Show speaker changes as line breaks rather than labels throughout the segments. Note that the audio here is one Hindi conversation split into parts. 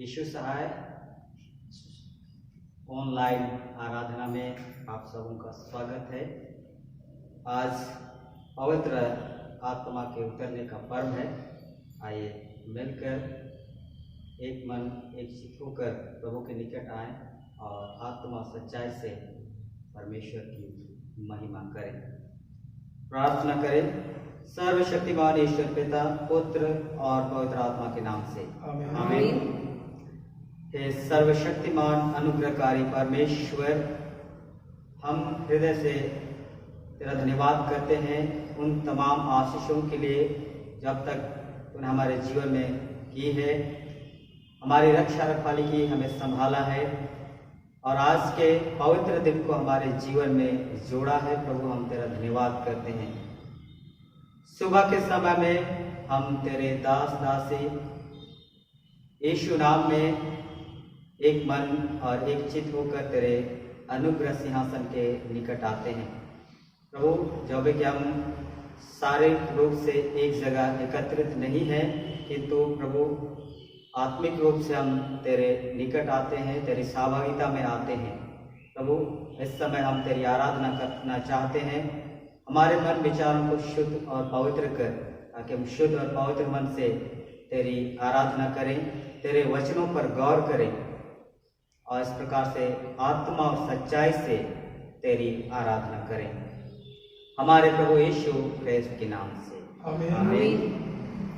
यीशु सहाय ऑनलाइन आराधना में आप सबों का स्वागत है। आज पवित्र आत्मा के उतरने का पर्व है। आइए मिलकर एक मन एक चित्त होकर प्रभु के निकट आए और आत्मा सच्चाई से परमेश्वर की महिमा करें। प्रार्थना करें। सर्वशक्तिमान ईश्वर पिता, पुत्र और पवित्र आत्मा के नाम से आमीन। हे सर्वशक्तिमान अनुग्रहकारी परमेश्वर, हम हृदय से तेरा धन्यवाद करते हैं उन तमाम आशीषों के लिए जब तक तूने हमारे जीवन में की है, हमारी रक्षा रखवाली की, हमें संभाला है और आज के पवित्र दिन को हमारे जीवन में जोड़ा है। प्रभु, हम तेरा धन्यवाद करते हैं। सुबह के समय में हम तेरे दास दासी यीशु नाम में एक मन और एक चित्त होकर तेरे अनुग्रह सिंहासन के निकट आते हैं। प्रभु, जब कि हम शारीरिक रूप से एक जगह एकत्रित नहीं हैं, किंतु प्रभु आत्मिक रूप से हम तेरे निकट आते हैं, तेरी सहभागिता में आते हैं। प्रभु, इस समय हम तेरी आराधना करना चाहते हैं। हमारे मन विचारों को शुद्ध और पवित्र कर, ताकि हम शुद्ध और पवित्र मन से तेरी आराधना करें, तेरे वचनों पर गौर करें और इस प्रकार से आत्मा और सच्चाई से तेरी आराधना करें। हमारे प्रभु यीशु ख्रिस्त के नाम से आमीन।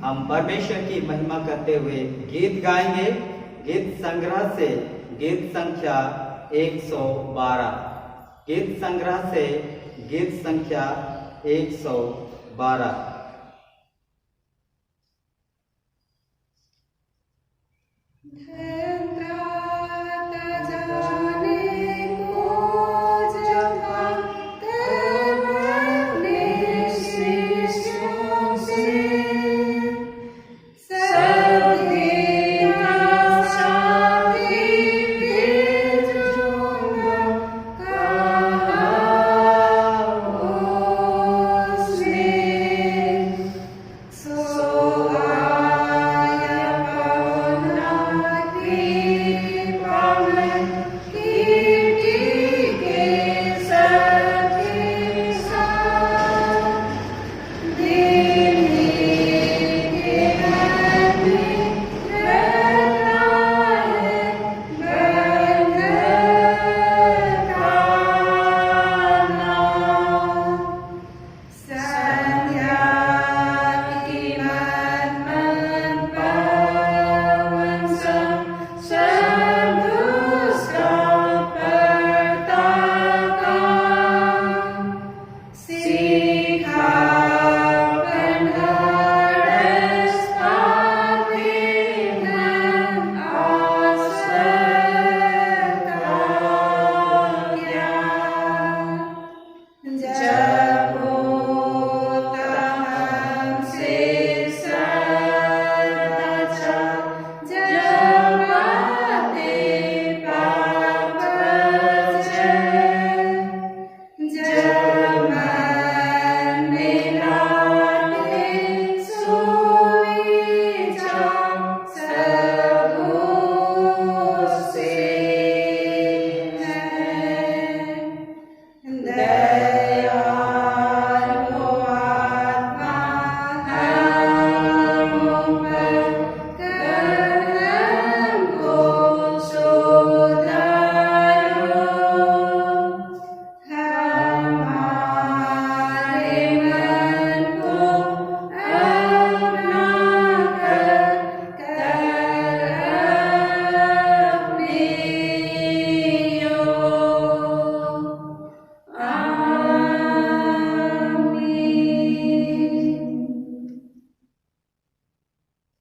हम परमेश्वर की महिमा करते हुए गीत गाएंगे। गीत संग्रह से गीत संख्या 112। गीत संग्रह से गीत संख्या 112।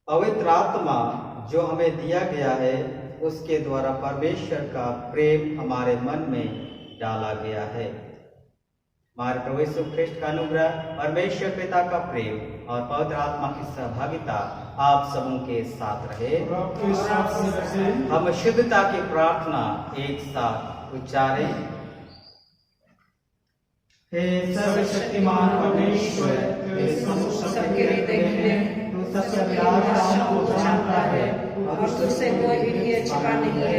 पवित्र आत्मा जो हमें दिया गया है, उसके द्वारा परमेश्वर का प्रेम हमारे मन में डाला गया है। हमारे प्रभु यीशु ख्रिस्त का अनुग्रह, परमेश्वर पिता का प्रेम और पवित्र आत्मा की सहभागिता आप सबों के साथ रहे। हम शुद्धता की प्रार्थना एक साथ उच्चारें। हे सर्वशक्तिमान परमेश्वर, सबके हृदय में तू सत्य को जानता है, तू
और तुझसे कोई भी ढेर छिपा नहीं है।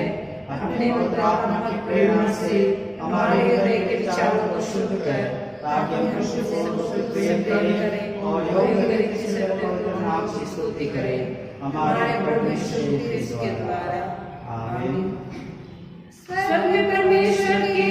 अपने अंतरात्मा प्रेरणा से हमारे हृदय के विचारों को शुद्ध कर, ताकि हम खुशी से प्रेम करें और योग्य रीति से तेरे नाम की स्तुति करें, हमारे प्रभु यीशु क्रिस्त के द्वारा। आमीन। स्वर्ग में परमेश्वर की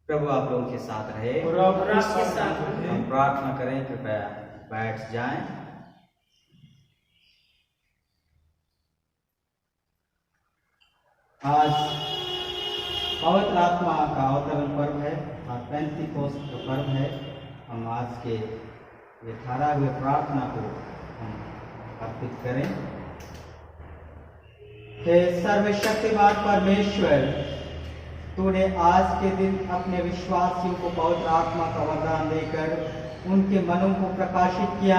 प्रभु आप लोगों के साथ रहे
और आपके साथ रहे।
हम प्रार्थना करें, कृपया बैठ जाएं। आज पवित्र आत्मा का अवतरण पर्व है और पेंतीकोस्त का पर्व है। हम आज के ये ठहरा हुए प्रार्थना को हम अर्पित करें। हे सर्वशक्तिमान परमेश्वर, तूने आज के दिन अपने विश्वासियों को पवित्र आत्मा का वरदान देकर उनके मनों को प्रकाशित किया।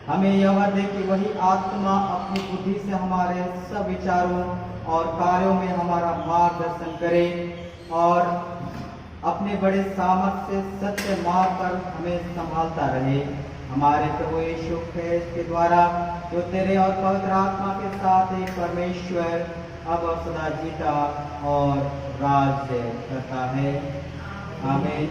हमें यह वर दे कि वही आत्मा अपनी बुद्धि से हमारे सब विचारों और कार्यों में हमारा मार्गदर्शन करे और अपने बड़े सामर्थ्य से सत्य मार्ग पर हमें संभालता रहे। हमारे प्रभु यीशु ख्रिस्त के द्वारा, जो तेरे और पवित्र आत्मा के साथ एक परमेश्वर अब और सदा जीता और राज्य करता है। आमीन।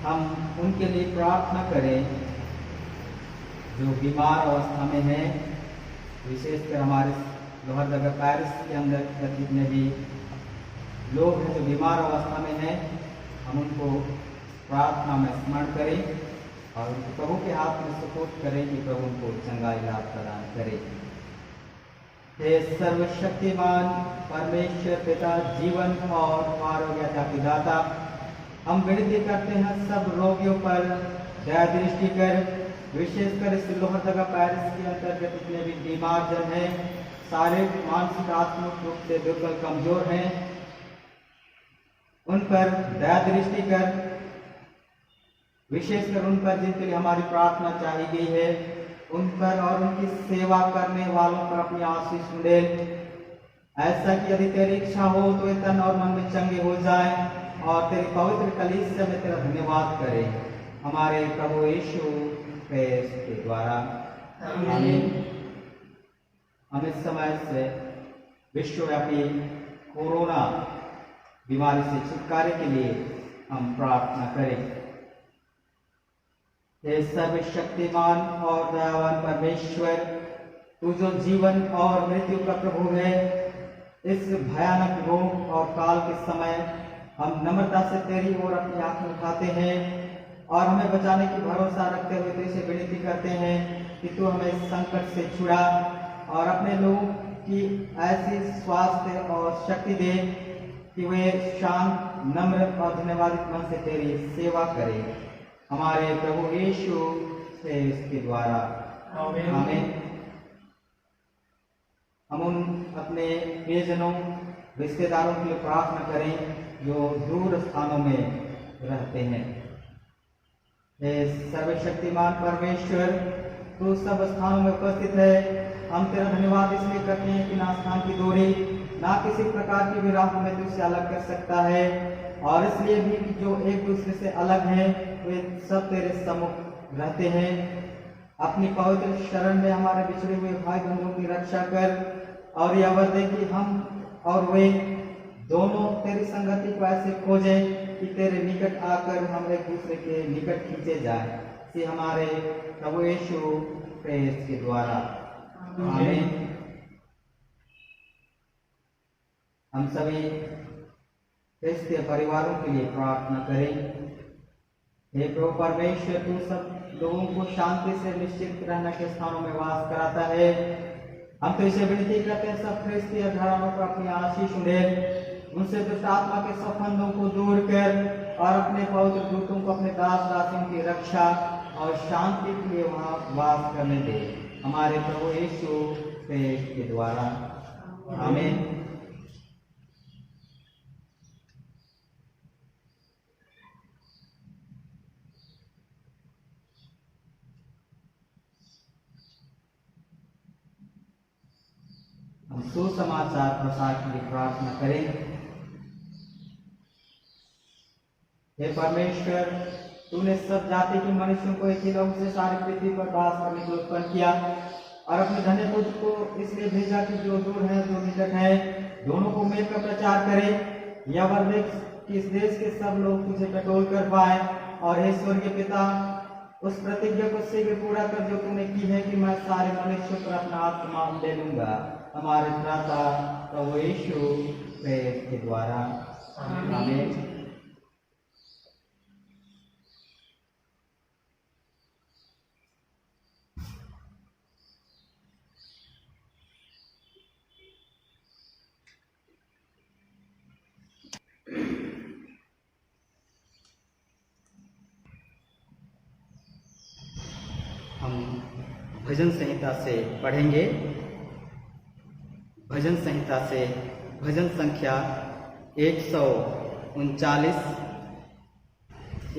हम उनके लिए प्रार्थना करें जो बीमार अवस्था में हैं, विशेषकर हमारे लोहरदगा पैरिस के अंदर जितने भी लोग हैं जो बीमार अवस्था में हैं, हम उनको प्रार्थना में स्मरण करें और उनको प्रभु के हाथ में सुपुर्द करें कि प्रभु उनको चंगा इलाज प्रदान करे। हे सर्वशक्तिमान परमेश्वर पिता, जीवन और आरोग्यता के दाता, हम विनती करते हैं सब रोगियों पर दया दृष्टि कर, विशेषकर इस लोहरदगा पैरिस के अंतर्गत जितने भी बीमार जन हैं, शारीरिक मानसिक आत्मिक रूप से बिल्कुल कमजोर हैं, उन पर दया दृष्टि कर, विशेषकर उन पर जिनके लिए हमारी प्रार्थना चाही गई है, उन पर और उनकी सेवा करने वालों पर अपनी आशीष उड़ेल। ऐसा कि यदि तेरी इच्छा हो तो ये तन और मन में चंगे हो जाए और तेरी पवित्र कलीसिया में तेरा धन्यवाद करें, हमारे प्रभु यीशु ख्रिस्त के द्वारा। आमीन। हम इस समय से विश्वव्यापी कोरोना बीमारी से छुटकारे के लिए हम प्रार्थना करें। हे सर्वशक्तिमान और दयावान परमेश्वर, तू जो जीवन और मृत्यु का प्रभु है, इस भयानक रोग और काल के समय हम नम्रता से तेरी ओर अपनी आंखें उठाते हैं और हमें बचाने की भरोसा रखते हुए तुझसे विनती करते हैं कि तू हमें संकट से छुड़ा और अपने लोगों की ऐसी स्वास्थ्य और शक्ति दे कि वे शांत, नम्र और धन्यवादित मन से तेरी सेवा करें। हमारे प्रभु यीशु से इसके द्वारा आमीन। हम उन अपने प्रियजनों, रिश्तेदारों के लिए प्रार्थना करें जो दूर स्थानों में रहते हैं। हे सर्वशक्तिमान परमेश्वर, तू सब स्थानों में उपस्थित है। हम तेरा धन्यवाद इसलिए करते हैं कि ना स्थान की दूरी, ना किसी प्रकार की भी राह में तुझसे अलग कर सकता है, और इसलिए भी कि जो एक दूसरे से अलग हैं वे सब तेरे सम्मुख रहते हैं। अपनी पवित्र शरण में हमारे बिछड़े हुए भाई बहनों की रक्षा कर और यह वर दे कि हम और वे दोनों तेरी संगति को ऐसे खोजें कि तेरे निकट आकर हम एक दूसरे के निकट खींचे जाए। इसे हमारे प्रभु यीशु क्रिस्ट के द्वारा आमीन। हम सभी क्रिस्तीय परिवारों के लिए प्रार्थना करें। हे प्रभु परमेश्वर, तू सब लोगों को शांति से निश्चित रहने के स्थानों में वास कराता है। हम तो इसे विनती करते हैं सब क्रिस्तीय घरानों को अपनी आशीष दे, उनसे दुष्ट आत्मा के सब फंदों को दूर कर और अपने पवित्र दूतों को अपने दास दासियों की रक्षा और शांति के लिए वहाँ वास करने दे। हमारे प्रभु यीशु के द्वारा आमीन। हम सुसमाचार प्रसार के लिए प्रार्थना करें। हे परमेश्वर, तूने सब जाति के मनुष्यों को एक ही लोग से सारी पृथ्वी पर वास करने के लिए उत्पन्न किया और अपने धन्य पुत्र को इसलिए भेजा कि जो दूर है जो निकट है दोनों को मिलकर प्रचार करे। यह वर दे कि इस देश के सब लोग तुझे टटोल कर पाए। और हे स्वर्गीय पिता, उस प्रतिज्ञा को शीघ्र पूरा कर जो तूने की है कि मैं सारे मनुष्यों पर अपना आत्मा ले लूंगा। हमारे त्राता प्रभु यीशु के द्वारा आमीन। हम भजन संहिता से पढ़ेंगे। भजन संहिता से भजन संख्या 139,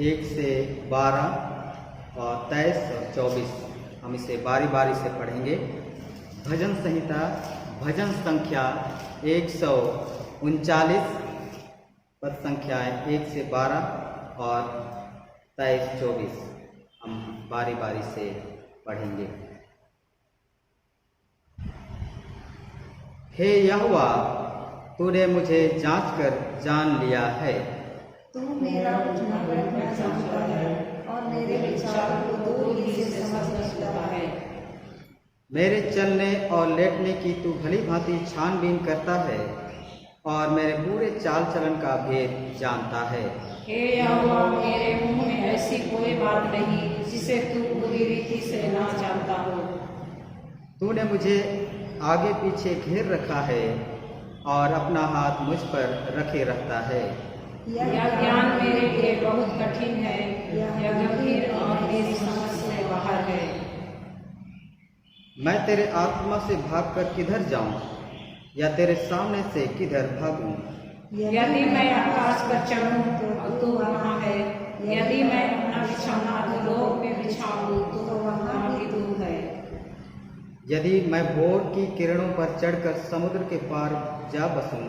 1 से 12 और 23 और 24। हम इसे बारी बारी से पढ़ेंगे। भजन संहिता भजन संख्या 139, पद संख्याएं 1 से 12 और 23, 24 हम बारी बारी से पढ़ेंगे। हे यहोवा, तूने मुझे जांच कर जान लिया है।
तू मेरा उठना बैठना जानता है और मेरे विचारों को दूर ही से समझ सकता है।
मेरे चलने और लेटने की तू भली भांति छानबीन करता है और मेरे पूरे चाल चलन का भेद जानता है।
हे यहोवा, मेरे मुंह में ऐसी कोई बात नहीं जिसे तू पूरी रीति से ना जानता हो।
तूने मुझे आगे पीछे घेर रखा है और अपना हाथ मुझ पर रखे रहता है।
यह ज्ञान मेरे लिए बहुत कठिन है, यह गंभीर और मेरी समझ से बाहर है।
मैं तेरे आत्मा से भागकर किधर जाऊं या तेरे सामने से किधर भागूं?
यदि मैं आकाश पर चढ़ूं तो तू वहाँ है, यदि मैं अपना बिछौना अधोलोक में बिछाऊं तो वहाँ भी तू है।
यदि मैं भोर की किरणों पर चढ़कर समुद्र के पार जा बसूं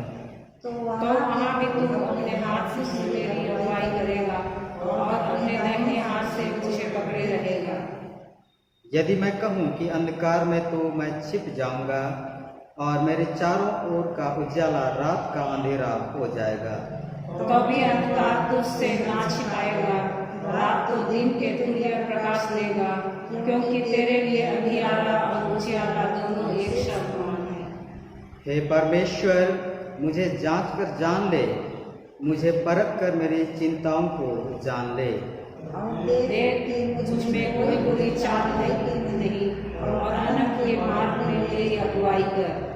तो वहाँ भी तू अपने हाथ से मेरी अगुवाई करेगा और अपने दाहिने हाथ से मुझे पकड़े रहेगा।
यदि मैं कहूँ कि अंधकार में तो मैं छिप जाऊंगा और मेरे चारों ओर का उजाला रात का अंधेरा हो जाएगा।
तो भी अंधकार तुझसे ना छिपाएगा, रात तो दिन के तुल्य प्रकाश देगा, क्योंकि तेरे लिए अंधियारा और उजियारा दोनों एक समान है।
हे परमेश्वर, मुझे जांच कर जान ले मुझे परख कर मेरी चिंताओं को जान ले।
देख कि मुझ में कोई बुरी चाल है कि नहीं, और अनन्त के मार्ग में मेरी अगुवाई कर।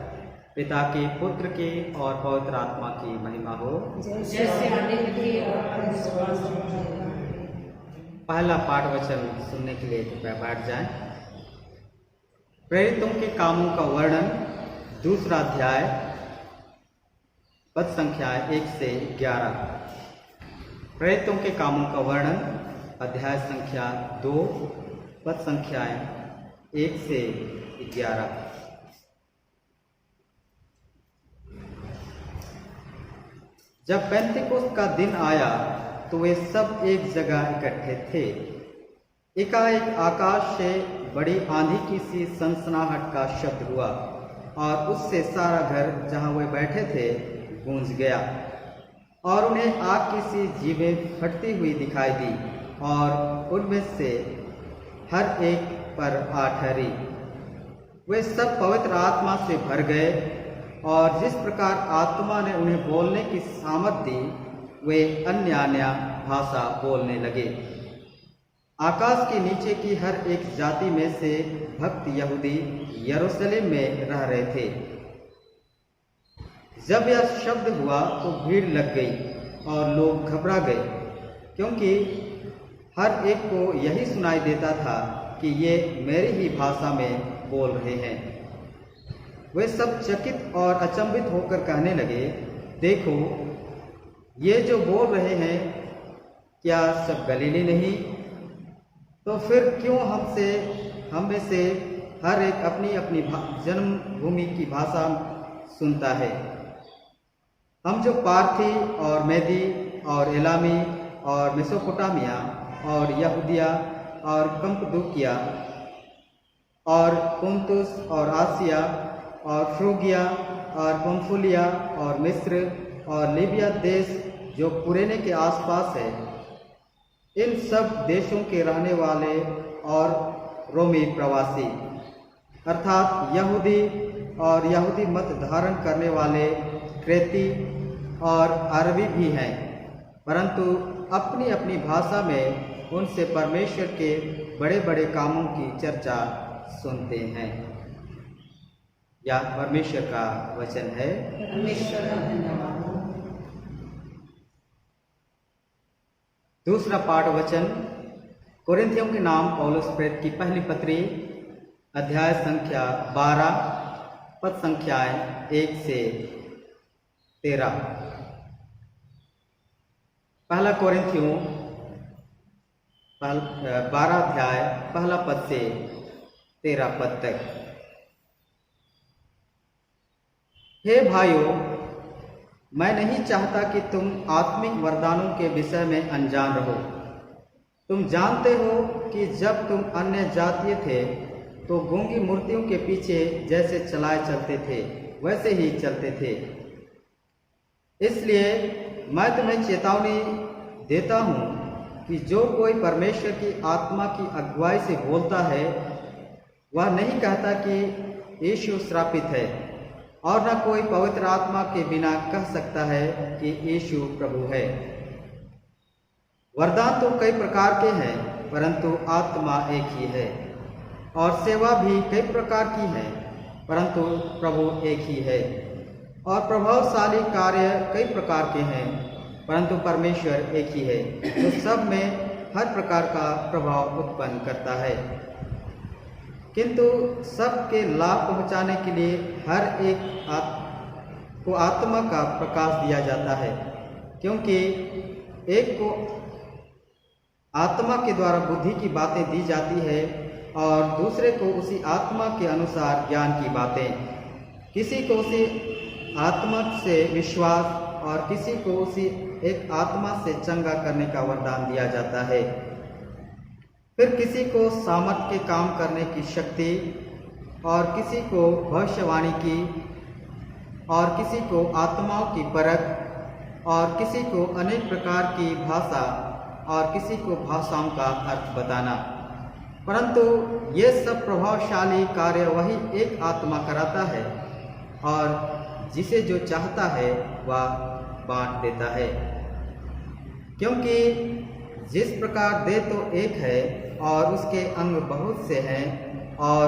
पिता की, पुत्र की और पवित्र आत्मा की महिमा हो,
जैसे आदि में थी और विश्वास में।
पहला पाठ वचन सुनने के लिए कृपया बैठ जाएं। प्रेरितों के कामों का वर्णन, दूसरा अध्याय, पद संख्या 1 से 11। प्रेरितों के कामों का वर्णन, अध्याय संख्या 2, पद संख्याएं 1 से 11। जब पेंतिकोस्त का दिन आया तो वे सब एक जगह इकट्ठे थे। एकाएक आकाश से बड़ी आंधी की सी सनसनाहट का शब्द हुआ और उससे सारा घर जहां वे बैठे थे गूंज गया, और उन्हें आग की सी जीभें फटती हुई दिखाई दी और उनमें से हर एक पर आ ठहरी। वे सब पवित्र आत्मा से भर गए और जिस प्रकार आत्मा ने उन्हें बोलने की सामर्थ दी, वे अन्य भाषा बोलने लगे। आकाश के नीचे की हर एक जाति में से भक्त यहूदी यरूशलेम में रह रहे थे। जब यह शब्द हुआ तो भीड़ लग गई और लोग घबरा गए, क्योंकि हर एक को यही सुनाई देता था कि ये मेरी ही भाषा में बोल रहे हैं। वे सब चकित और अचंभित होकर कहने लगे, देखो, ये जो बोल रहे हैं, क्या सब गलीली नहीं? तो फिर क्यों हम में से हर एक अपनी अपनी जन्मभूमि की भाषा सुनता है? हम जो पार्थी और मेदी और एलामी और मेसोपोटामिया और यहूदिया और कप्पदोकिया और पुन्तुस और आसिया और फ्रूगिया और पंफुलिया और मिस्र और लीबिया देश जो कुरेने के आसपास है, इन सब देशों के रहने वाले और रोमी प्रवासी, अर्थात यहूदी और यहूदी मत धारण करने वाले क्रेती और अरबी भी हैं, परंतु अपनी अपनी भाषा में उनसे परमेश्वर के बड़े बड़े कामों की चर्चा सुनते हैं। यह परमेश्वर का वचन है।
परमेश्वर का धन्यवाद।
दूसरा पाठ वचन, कोरिन्थियों के नाम पौलुस प्रेरित की पहली पत्री, अध्याय संख्या 12, पद संख्याएं 1 से 13। पहला कोरिन्थियों 12 अध्याय पहला पद से 13 पद तक। हे भाइयों, मैं नहीं चाहता कि तुम आत्मिक वरदानों के विषय में अनजान रहो। तुम जानते हो कि जब तुम अन्य जातीय थे तो गूंगी मूर्तियों के पीछे जैसे चलाए चलते थे वैसे ही चलते थे। इसलिए मैं तुम्हें चेतावनी देता हूँ कि जो कोई परमेश्वर की आत्मा की अगुवाई से बोलता है, वह नहीं कहता कि यीशु श्रापित है, और न कोई पवित्र आत्मा के बिना कह सकता है कि यीशु प्रभु है। वरदान तो कई प्रकार के हैं, परंतु आत्मा एक ही है, और सेवा भी कई प्रकार की है, परंतु प्रभु एक ही है। और प्रभावशाली कार्य कई प्रकार के हैं, परंतु परमेश्वर एक ही है, जो सब में हर प्रकार का प्रभाव उत्पन्न करता है। किंतु सबके लाभ पहुंचाने के लिए हर एक को आत्मा का प्रकाश दिया जाता है, क्योंकि एक को आत्मा के द्वारा बुद्धि की बातें दी जाती है और दूसरे को उसी आत्मा के अनुसार ज्ञान की बातें, किसी को उसी आत्मा से विश्वास और किसी को उसी एक आत्मा से चंगा करने का वरदान दिया जाता है। फिर किसी को सामर्थ के काम करने की शक्ति, और किसी को भविष्यवाणी की, और किसी को आत्माओं की परख, और किसी को अनेक प्रकार की भाषा, और किसी को भाषाओं का अर्थ बताना। परंतु ये सब प्रभावशाली कार्य वही एक आत्मा कराता है, और जिसे जो चाहता है वह बांट देता है। क्योंकि जिस प्रकार देह तो एक है और उसके अंग बहुत से हैं, और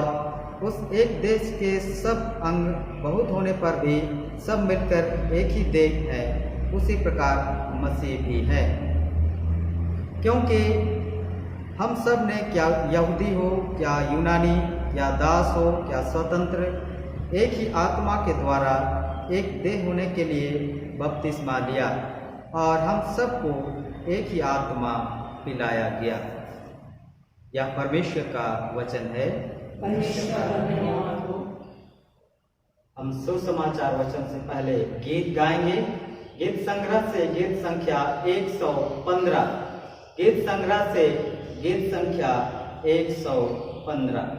उस एक देश के सब अंग बहुत होने पर भी सब मिलकर एक ही देह है, उसी प्रकार मसीह भी है। क्योंकि हम सब ने, क्या यहूदी हो, क्या यूनानी, क्या दास हो, क्या स्वतंत्र, एक ही आत्मा के द्वारा एक देह होने के लिए बपतिस्मा लिया, और हम सबको एक ही आत्मा पिलाया गया। यह परमेश्वर का वचन है।
परमेश्वर का धन्यवाद हो।
हम सुसमाचार वचन से पहले गीत गाएंगे। गीत संग्रह से गीत संख्या 115। गीत संग्रह से गीत संख्या 115।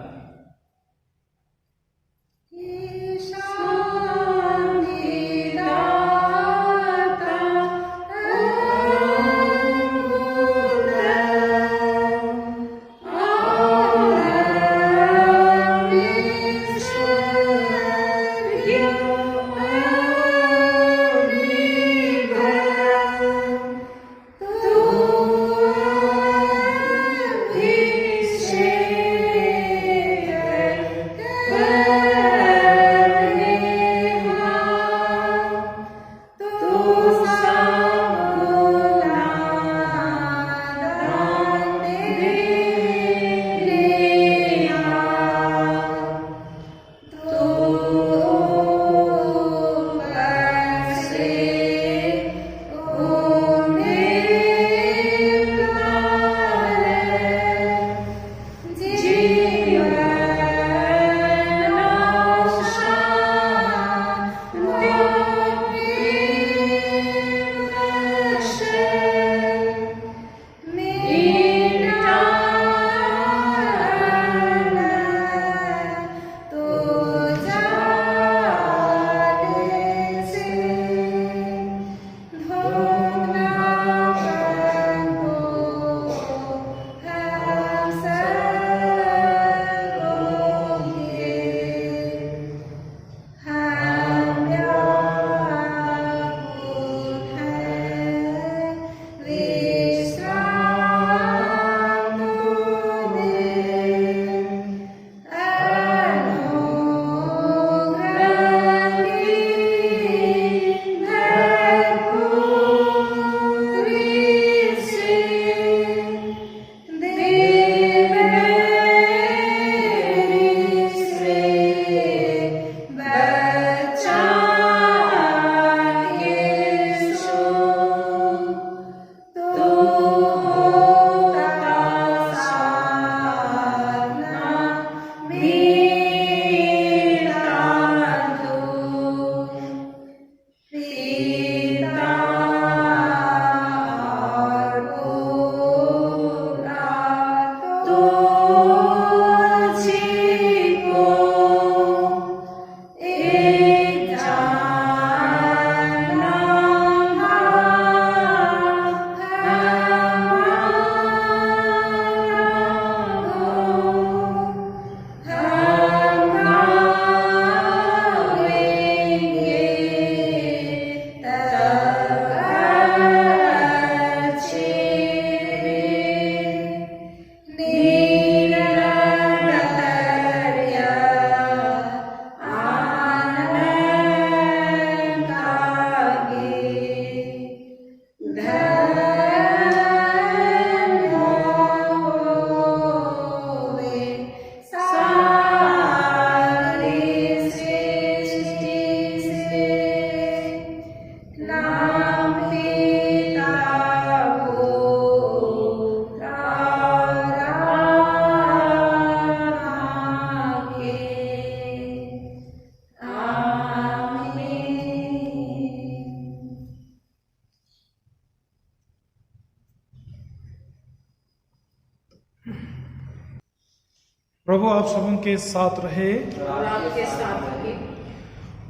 प्रभु आप सबों के साथ रहे
और आपके साथ रहे।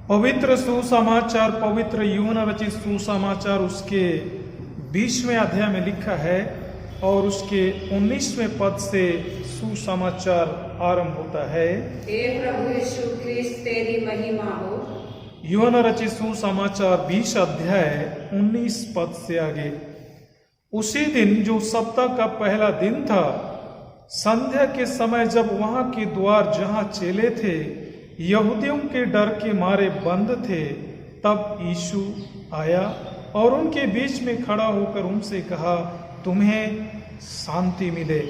पवित्र सुसमाचार, पवित्र यूहन्ना रचित सुसमाचार उसके 20वें अध्याय में लिखा है और उसके 19वें पद से सुसमाचार आरंभ होता है।
हे प्रभु यीशु क्रिस्त तेरी महिमा हो।
यूहन्ना रचित सुसमाचार 20 अध्याय 19 पद से आगे। उसी दिन जो सप्ताह का पहला दिन था, संध्या के समय जब वहां के द्वार जहां चेले थे यहूदियों के डर के मारे बंद थे, तब यीशु आया और उनके बीच में खड़ा होकर उनसे कहा, तुम्हें शांति मिले।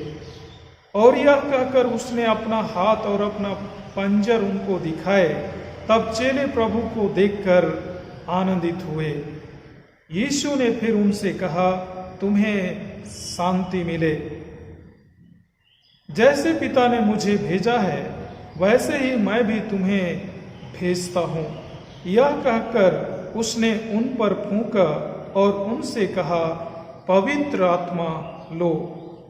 और यह कहकर उसने अपना हाथ और अपना पंजर उनको दिखाए। तब चेले प्रभु को देखकर आनंदित हुए। यीशु ने फिर उनसे कहा, तुम्हें शांति मिले। जैसे पिता ने मुझे भेजा है वैसे ही मैं भी तुम्हें भेजता हूं। यह कहकर उसने उन पर फूंका और उनसे कहा, पवित्र आत्मा लो।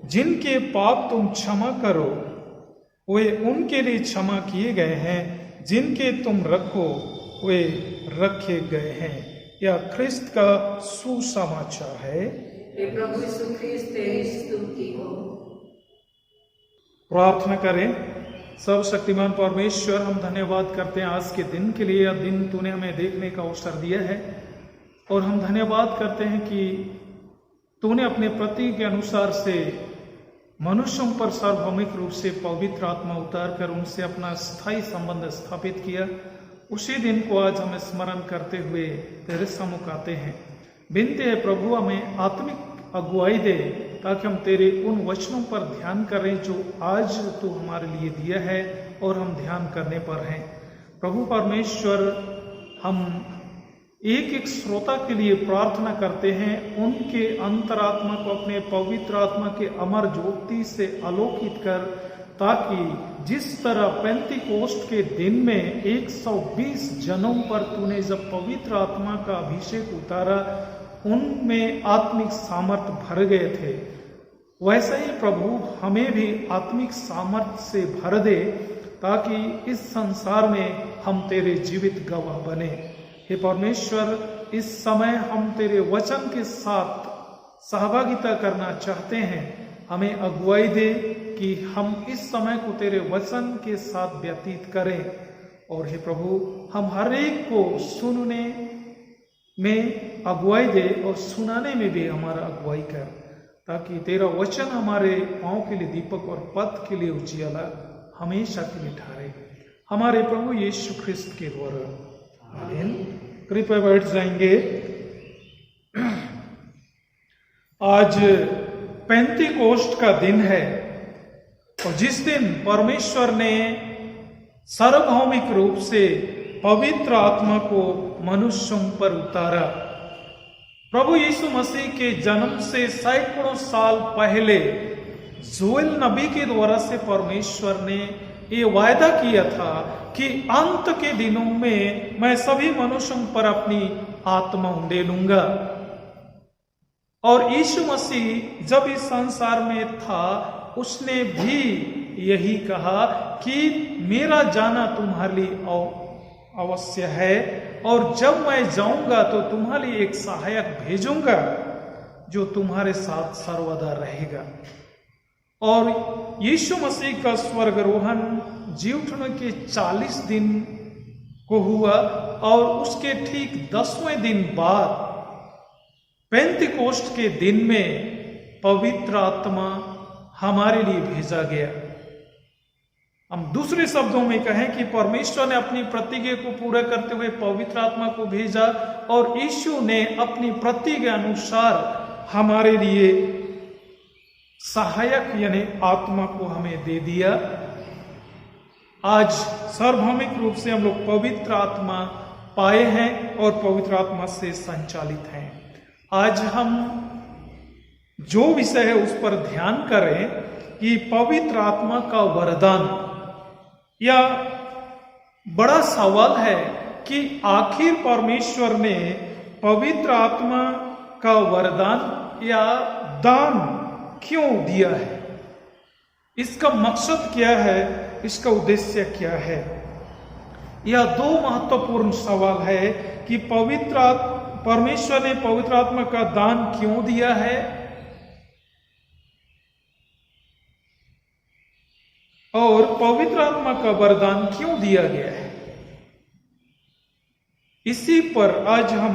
जिनके पाप तुम क्षमा करो वे उनके लिए क्षमा किए गए हैं, जिनके तुम रखो वे रखे गए हैं। यह ख्रिस्त का सुसमाचार है।
हे प्रभु यीशु ख्रिस्त, तेरी स्तुति हो।
प्रार्थना करें। सर्वशक्तिमान परमेश्वर, हम धन्यवाद करते हैं आज के दिन के लिए। यह दिन तूने हमें देखने का अवसर दिया है और हम धन्यवाद करते हैं कि तूने अपने प्रति के अनुसार से मनुष्यों पर सार्वभौमिक रूप से पवित्र आत्मा उतार कर उनसे अपना स्थायी संबंध स्थापित किया। उसी दिन को आज हमें स्मरण करते हुए तेरे सम्मुख आते हैं। विनती है प्रभु, हमें आत्मिक अगुवाई दे ताकि हम तेरे उन वचनों पर ध्यान करें जो आज तू हमारे लिए दिया है और हम ध्यान करने पर हैं। प्रभु परमेश्वर, हम एक एक श्रोता के लिए प्रार्थना करते हैं, उनके अंतरात्मा को अपने पवित्र आत्मा के अमर ज्योति से आलोकित कर, ताकि जिस तरह पेंतीकोस्ट के दिन में 120 जनों पर तूने जब पवित्र आत्मा का अभिषेक उतारा उनमें आत्मिक सामर्थ्य भर गए थे, वैसे ही प्रभु हमें भी आत्मिक सामर्थ्य से भर दे ताकि इस संसार में हम तेरे जीवित गवाह बने। हे परमेश्वर, इस समय हम तेरे वचन के साथ सहभागिता करना चाहते हैं। हमें अगुवाई दे कि हम इस समय को तेरे वचन के साथ व्यतीत करें। और हे प्रभु, हम हर एक को सुनने में अगुवाई दे और सुनाने में भी हमारा अगुवाई कर, ताकि तेरा वचन हमारे पांव के लिए दीपक और पथ के लिए उजियाला हमेशा के लिए ठहरे। हमारे प्रभु यीशु ख्रिस्त के द्वारा, आमीन। कृपया बैठ जाएंगे। आज पेंतीकोस्ट का दिन है और जिस दिन परमेश्वर ने सार्वभौमिक रूप से पवित्र आत्मा को मनुष्यों पर उतारा। प्रभु यीशु मसीह के जन्म से सैकड़ों साल पहले जोएल नबी के द्वारा से परमेश्वर ने ये वायदा किया था कि अंत के दिनों में मैं सभी मनुष्यों पर अपनी आत्मा उंडेलूंगा। और यीशु मसीह जब इस संसार में था उसने भी यही कहा कि मेरा जाना तुम्हारे लिए अवश्य है और जब मैं जाऊंगा तो तुम्हारे लिए एक सहायक भेजूंगा जो तुम्हारे साथ सर्वदा रहेगा। और यीशु मसीह का स्वर्गारोहण जी उठने के 40 दिन को हुआ और उसके ठीक 10वें दिन बाद पेंतीकोस्ट के दिन में पवित्र आत्मा हमारे लिए भेजा गया। हम दूसरे शब्दों में कहें कि परमेश्वर ने अपनी प्रतिज्ञा को पूरा करते हुए पवित्र आत्मा को भेजा और यीशु ने अपनी प्रतिज्ञा अनुसार हमारे लिए सहायक यानी आत्मा को हमें दे दिया। आज सार्वभौमिक रूप से हम लोग पवित्र आत्मा पाए हैं और पवित्र आत्मा से संचालित हैं। आज हम जो विषय है उस पर ध्यान करें कि पवित्र आत्मा का वरदान। या बड़ा सवाल है कि आखिर परमेश्वर ने पवित्र आत्मा का वरदान या दान क्यों दिया है? इसका मकसद क्या है? इसका उद्देश्य क्या है? यह दो महत्वपूर्ण सवाल है कि परमेश्वर ने पवित्र आत्मा का दान क्यों दिया है और पवित्र आत्मा का वरदान क्यों दिया गया है। इसी पर आज हम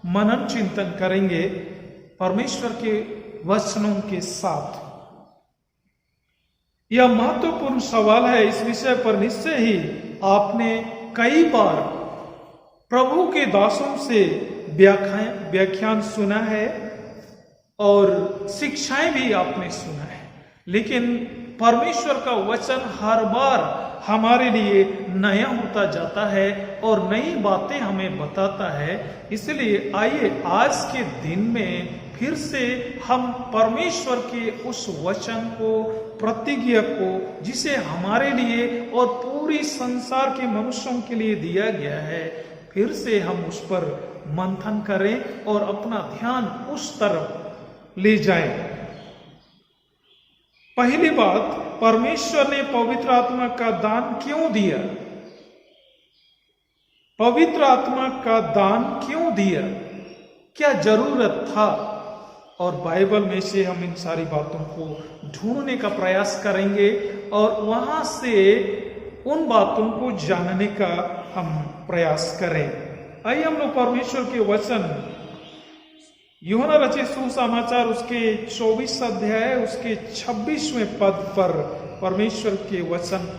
मनन चिंतन करेंगे। परमेश्वर के वचनों के साथ। यह महत्वपूर्ण सवाल है। इस विषय पर निश्चय ही आपने कई बार प्रभु के दासों से व्याख्यान सुना है और शिक्षाएं भी आपने सुना है, लेकिन परमेश्वर का वचन हर बार हमारे लिए नया होता जाता है और नई बातें हमें बताता है। इसलिए आइए आज के दिन में फिर से हम परमेश्वर के उस वचन को, प्रतिज्ञा को, जिसे हमारे लिए और पूरी संसार के मनुष्यों के लिए दिया गया है, फिर से हम उस पर मंथन करें और अपना ध्यान उस तरफ ले जाएं। पहली बात, परमेश्वर ने पवित्र आत्मा का दान क्यों दिया? पवित्र आत्मा का दान क्यों दिया? क्या जरूरत था? और बाइबल में से हम इन सारी बातों को ढूंढने का प्रयास करेंगे और वहां से उन बातों को जानने का हम प्रयास करें। आइए हम लोग परमेश्वर के वचन, यूहन्ना रचित सुसमाचार उसके 24 अध्याय उसके 26वें पद पर परमेश्वर के वचन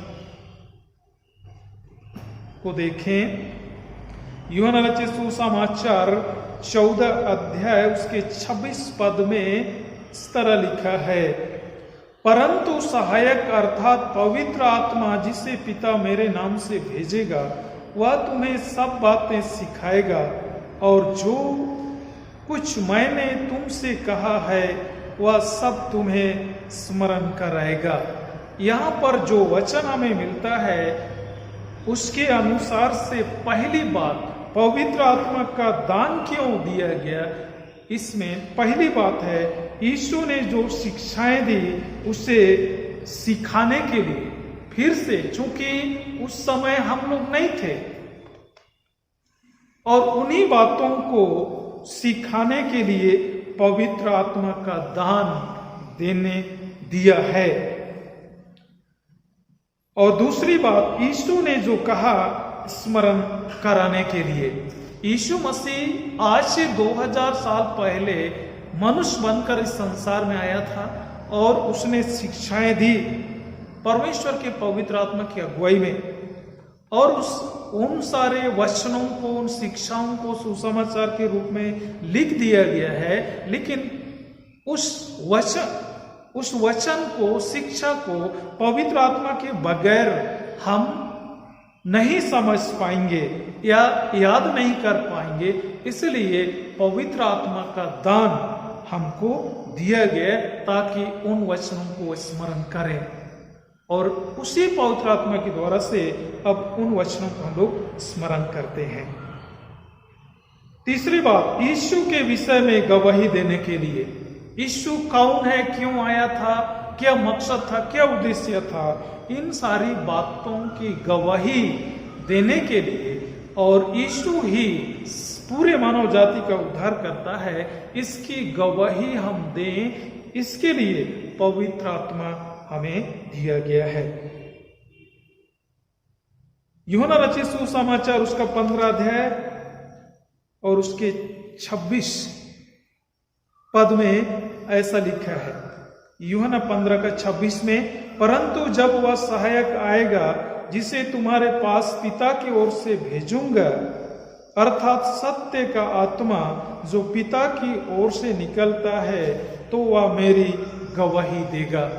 को देखें। यूहन्ना रचित सुसमाचार 14 अध्याय उसके 26 पद में इस तरह लिखा है, परंतु सहायक अर्थात पवित्र आत्मा जिसे पिता मेरे नाम से भेजेगा, वह तुम्हें सब बातें सिखाएगा और जो कुछ मैंने तुमसे कहा है वह सब तुम्हें स्मरण कराएगा। यहाँ पर जो वचन हमें मिलता है उसके अनुसार से पहली बात, पवित्र आत्मा का दान क्यों दिया गया, इसमें पहली बात है यीशु ने जो शिक्षाएं दी उसे सिखाने के लिए, फिर से, चूंकि उस समय हम लोग नहीं थे और उन्हीं बातों को सिखाने के लिए पवित्र आत्मा का दान देने दिया है। और दूसरी बात, यीशु ने जो कहा स्मरण कराने के लिए। यीशु मसीह आज से 2000 साल पहले मनुष्य बनकर इस संसार में आया था और उसने शिक्षाएं दी परमेश्वर के पवित्र आत्मा की अगुवाई में, और उन सारे वचनों को, उन शिक्षाओं को सुसमाचार के रूप में लिख दिया गया है। लेकिन उस वचन को, शिक्षा को पवित्र आत्मा के बगैर हम नहीं समझ पाएंगे या याद नहीं कर पाएंगे। इसलिए पवित्र आत्मा का दान हमको दिया गया ताकि उन वचनों को स्मरण करें, और उसी पवित्र आत्मा के द्वारा से अब उन वचनों को हम लोग स्मरण करते हैं। तीसरी बात, यीशु के विषय में गवाही देने के लिए। यीशु कौन है, क्यों आया था, क्या मकसद था, क्या उद्देश्य था, इन सारी बातों की गवाही देने के लिए, और यीशु ही पूरे मानव जाति का उद्धार करता है, इसकी गवाही हम दें, इसके लिए पवित्र आत्मा हमें दिया गया है। यूहन्ना रचित सुसमाचार उसका 15 अध्याय और उसके 26 पद में ऐसा लिखा है, यूहन्ना 15 का 26 में, परंतु जब वह सहायक आएगा जिसे तुम्हारे पास पिता की ओर से भेजूंगा, अर्थात सत्य का आत्मा जो पिता की ओर से निकलता है, तो वह मेरी गवाही देगा।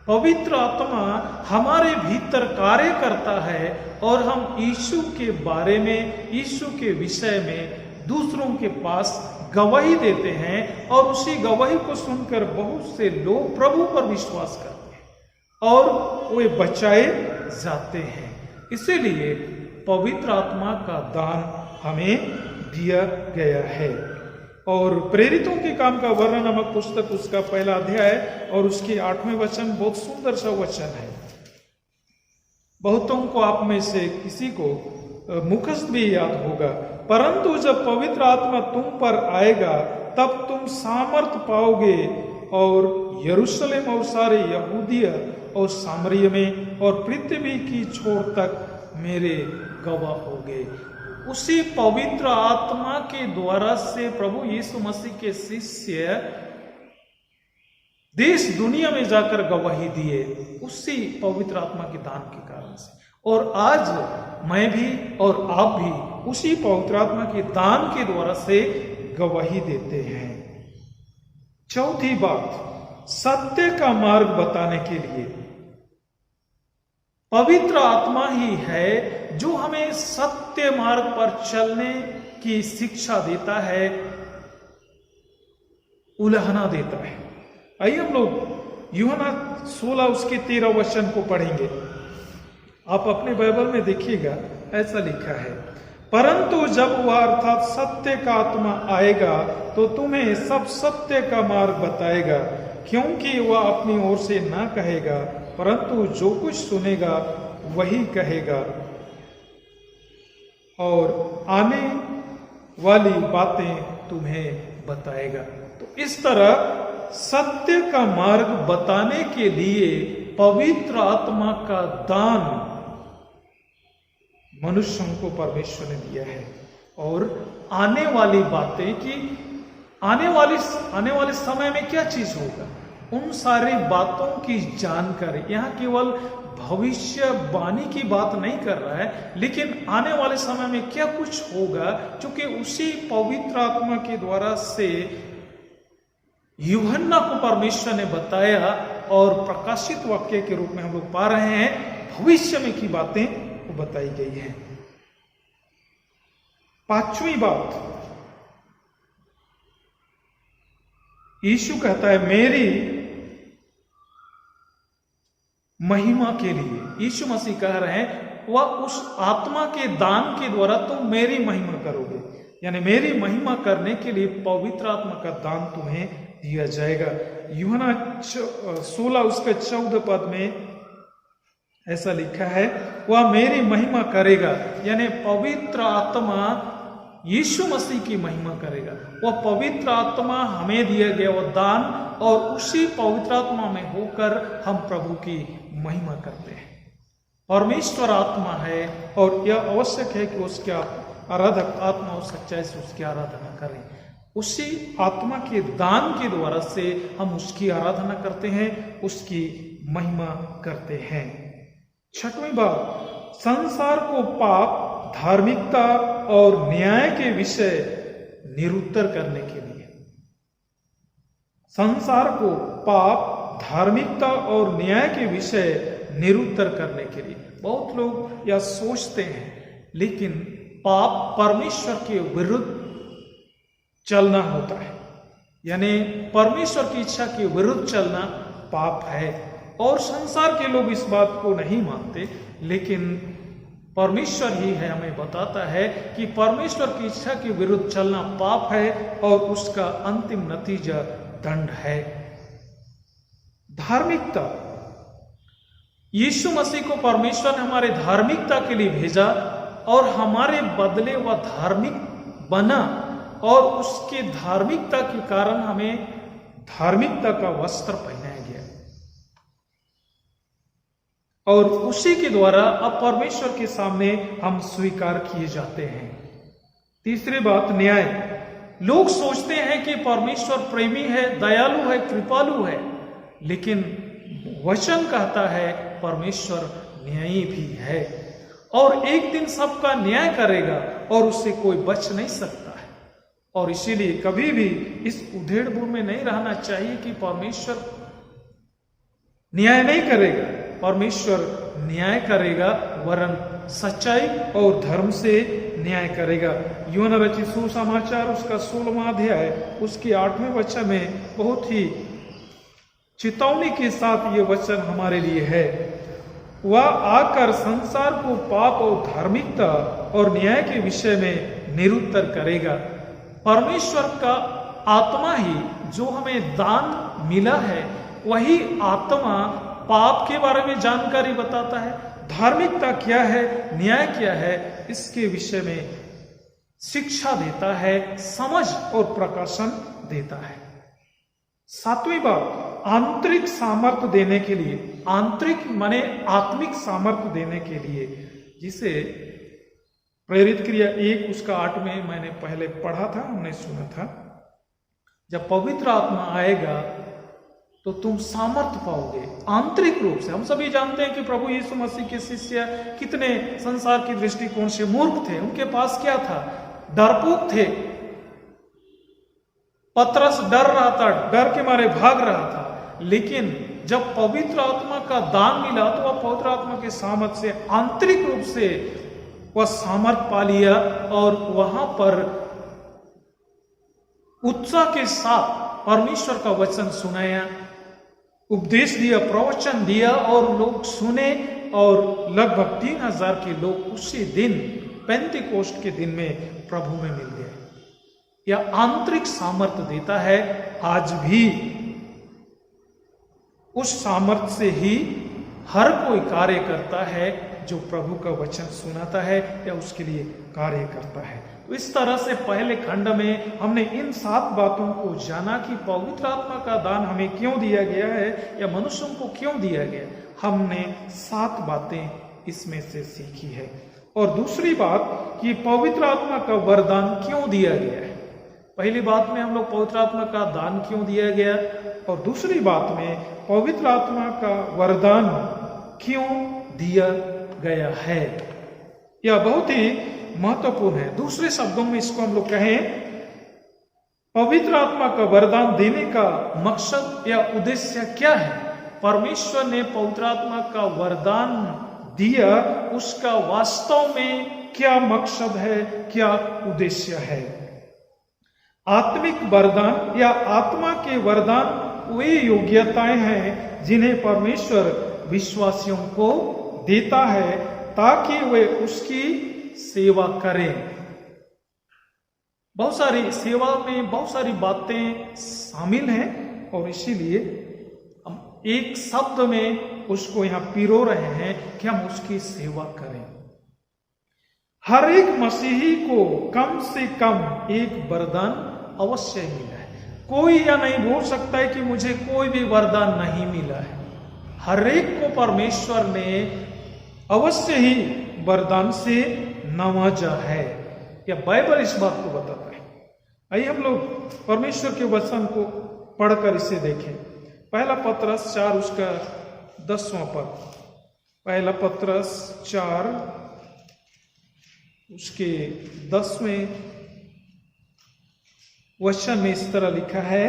पवित्र आत्मा हमारे भीतर कार्य करता है और हम यीशु के बारे में, यीशु के विषय में दूसरों के पास गवाही देते हैं, और उसी गवाही को सुनकर बहुत से लोग प्रभु पर विश्वास करते हैं और वे बचाए जाते हैं। इसीलिए पवित्र आत्मा का दान हमें दिया गया है। और प्रेरितों के काम का वर्णन नामक पुस्तक उसका 1 अध्याय और उसके 8वें वचन बहुत सुंदर सा वचन है। बहुतों को आप में से किसी को मुखस्त भी याद होगा, परंतु जब पवित्र आत्मा तुम पर आएगा तब तुम सामर्थ पाओगे और यरूशलेम और सारे यहूदिया और सामरिया में और पृथ्वी की छोर तक मेरे गवाह होगे। उसी पवित्र आत्मा के द्वारा से प्रभु यीशु मसीह के शिष्य देश दुनिया में जाकर गवाही दिए, उसी पवित्र आत्मा के दान के कारण से। और आज मैं भी और आप भी उसी पवित्र आत्मा के दान के द्वारा से गवाही देते हैं। चौथी बात, सत्य का मार्ग बताने के लिए पवित्र आत्मा ही है जो हमें सत्य मार्ग पर चलने की शिक्षा देता है, उल्हाना देता है। आइए हम लोग यूहन्ना 16 उसके 13 वचन को पढ़ेंगे। आप अपने बाइबल में देखिएगा, ऐसा लिखा है, परंतु जब वह अर्थात सत्य का आत्मा आएगा तो तुम्हें सब सत्य का मार्ग बताएगा, क्योंकि वह अपनी ओर से ना कहेगा, परंतु जो कुछ सुनेगा वही कहेगा और आने वाली बातें तुम्हें बताएगा। तो इस तरह सत्य का मार्ग बताने के लिए पवित्र आत्मा का दान मनुष्यों को परमेश्वर ने दिया है। और आने वाली बातें कि आने वाले समय में क्या चीज होगा, उन सारी बातों की जानकारी, यहाँ केवल भविष्यवाणी की बात नहीं कर रहा है, लेकिन आने वाले समय में क्या कुछ होगा, क्योंकि उसी पवित्र आत्मा के द्वारा से यूहन्ना को परमेश्वर ने बताया और प्रकाशित वाक्य के रूप में हम लोग पा रहे हैं भविष्य में की बातें वो बताई गई है। पांचवी बात, यीशु कहता है मेरी महिमा के लिए। यीशु मसीह कह रहे हैं वह उस आत्मा के दान के द्वारा तुम मेरी महिमा करोगे, यानी मेरी महिमा करने के लिए पवित्र आत्मा का दान तुम्हें दिया जाएगा। यूहन्ना 16 उसके 14 पद में ऐसा लिखा है, वह मेरी महिमा करेगा, यानी पवित्र आत्मा यीशु मसीह की महिमा करेगा। वह पवित्र आत्मा हमें दिया गया वह दान, और उसी पवित्र आत्मा में होकर हम प्रभु की महिमा करते हैं। परमेश्वर आत्मा है और यह आवश्यक है कि उसके आराधक आत्मा और सच्चाई से उसकी आराधना करें। उसी आत्मा के दान के द्वारा से हम उसकी आराधना करते हैं, उसकी महिमा करते हैं। छठवीं बात, संसार को पाप, धार्मिकता और न्याय के विषय निरुत्तर करने के लिए। संसार को पाप, धार्मिकता और न्याय के विषय निरुत्तर करने के लिए। बहुत लोग यह सोचते हैं, लेकिन पाप परमेश्वर के विरुद्ध चलना होता है, यानी परमेश्वर की इच्छा के विरुद्ध चलना पाप है। और संसार के लोग इस बात को नहीं मानते, लेकिन परमेश्वर ही है हमें बताता है कि परमेश्वर की इच्छा के विरुद्ध चलना पाप है और उसका अंतिम नतीजा दंड है। धार्मिकता, यीशु मसीह को परमेश्वर ने हमारे धार्मिकता के लिए भेजा और हमारे बदले वह धार्मिक बना, और उसके धार्मिकता के कारण हमें धार्मिकता का वस्त्र पहनाया गया, और उसी के द्वारा अब परमेश्वर के सामने हम स्वीकार किए जाते हैं। तीसरी बात, न्याय। लोग सोचते हैं कि परमेश्वर प्रेमी है, दयालु है, कृपालु है, लेकिन वचन कहता है परमेश्वर न्यायी भी है और एक दिन सबका न्याय करेगा और उससे कोई बच नहीं सकता है। और इसीलिए कभी भी इस उधेड़ बुन में नहीं रहना चाहिए कि परमेश्वर न्याय नहीं करेगा। परमेश्वर न्याय करेगा, वरन सच्चाई और धर्म से न्याय करेगा। यूहन्ना रचित सुसमाचार उसका 16वां अध्याय उसके 8वें वचन में बहुत ही चेतावनी के साथ ये वचन हमारे लिए है। वह आकर संसार को पाप और धार्मिकता और न्याय के विषय में निरुत्तर करेगा। परमेश्वर का आत्मा ही जो हमें दान मिला है, वही आत्मा पाप के बारे में जानकारी बताता है, धार्मिकता क्या है, न्याय क्या है, इसके विषय में शिक्षा देता है, समझ और प्रकाशन देता है। सातवीं बात, आंतरिक सामर्थ्य देने के लिए, आंतरिक माने आत्मिक सामर्थ्य देने के लिए, जिसे प्रेरित क्रिया 1 उसका 8 में मैंने पहले पढ़ा था, हमने सुना था, जब पवित्र आत्मा आएगा तो तुम सामर्थ्य पाओगे आंतरिक रूप से। हम सभी जानते हैं कि प्रभु यीशु मसीह के शिष्य कितने संसार की दृष्टिकोण से मूर्ख थे। उनके पास क्या था? डरपोक थे। पतरस डर रहा था, डर के मारे भाग रहा था, लेकिन जब पवित्र आत्मा का दान मिला तो वह पवित्र आत्मा के सामर्थ्य से आंतरिक रूप से वह सामर्थ्य पा लिया और वहां पर उत्साह के साथ परमेश्वर का वचन सुनाया, उपदेश दिया, प्रवचन दिया और लोग सुने और लगभग 3000 के लोग उसी दिन पेंतीकोस्ट के दिन में प्रभु में मिल गए। यह आंतरिक सामर्थ्य देता है। आज भी उस सामर्थ्य से ही हर कोई कार्य करता है जो प्रभु का वचन सुनाता है या उसके लिए कार्य करता है। तो इस तरह से पहले खंड में हमने इन 7 बातों को जाना कि पवित्र आत्मा का दान हमें क्यों दिया गया है या मनुष्यों को क्यों दिया गया। हमने 7 बातें इसमें से सीखी है। और दूसरी बात कि पवित्र आत्मा का वरदान क्यों दिया गया है। पहली बात में हम लोग पवित्र आत्मा का दान क्यों दिया गया, और दूसरी बात में पवित्र आत्मा का वरदान क्यों दिया गया है। यह बहुत ही महत्वपूर्ण है। दूसरे शब्दों में इसको हम लोग कहें, पवित्र आत्मा का वरदान देने का मकसद या उद्देश्य क्या है। परमेश्वर ने पवित्र आत्मा का वरदान दिया, उसका वास्तव में क्या मकसद है, क्या उद्देश्य है। आत्मिक वरदान या आत्मा के वरदान वे योग्यताएं हैं जिन्हें परमेश्वर विश्वासियों को देता है ताकि वे उसकी सेवा करें। बहुत सारी सेवा में बहुत सारी बातें शामिल हैं और इसीलिए हम एक शब्द में उसको यहां पिरो रहे हैं कि हम उसकी सेवा करें। हर एक मसीही को कम से कम एक वरदान अवश्य मिला है। कोई यह नहीं बोल सकता है कि मुझे कोई भी वरदान नहीं मिला है। हर एक को परमेश्वर ने अवश्य ही वरदान से नवाजा है। यह बाइबल इस बात को बताता है। आइए हम लोग परमेश्वर के वचन को पढ़कर इसे देखें। पहला पत्रस 4 उसका 10वां पद। पहला पत्रस 4 उसके 10वें वचन में इस तरह लिखा है,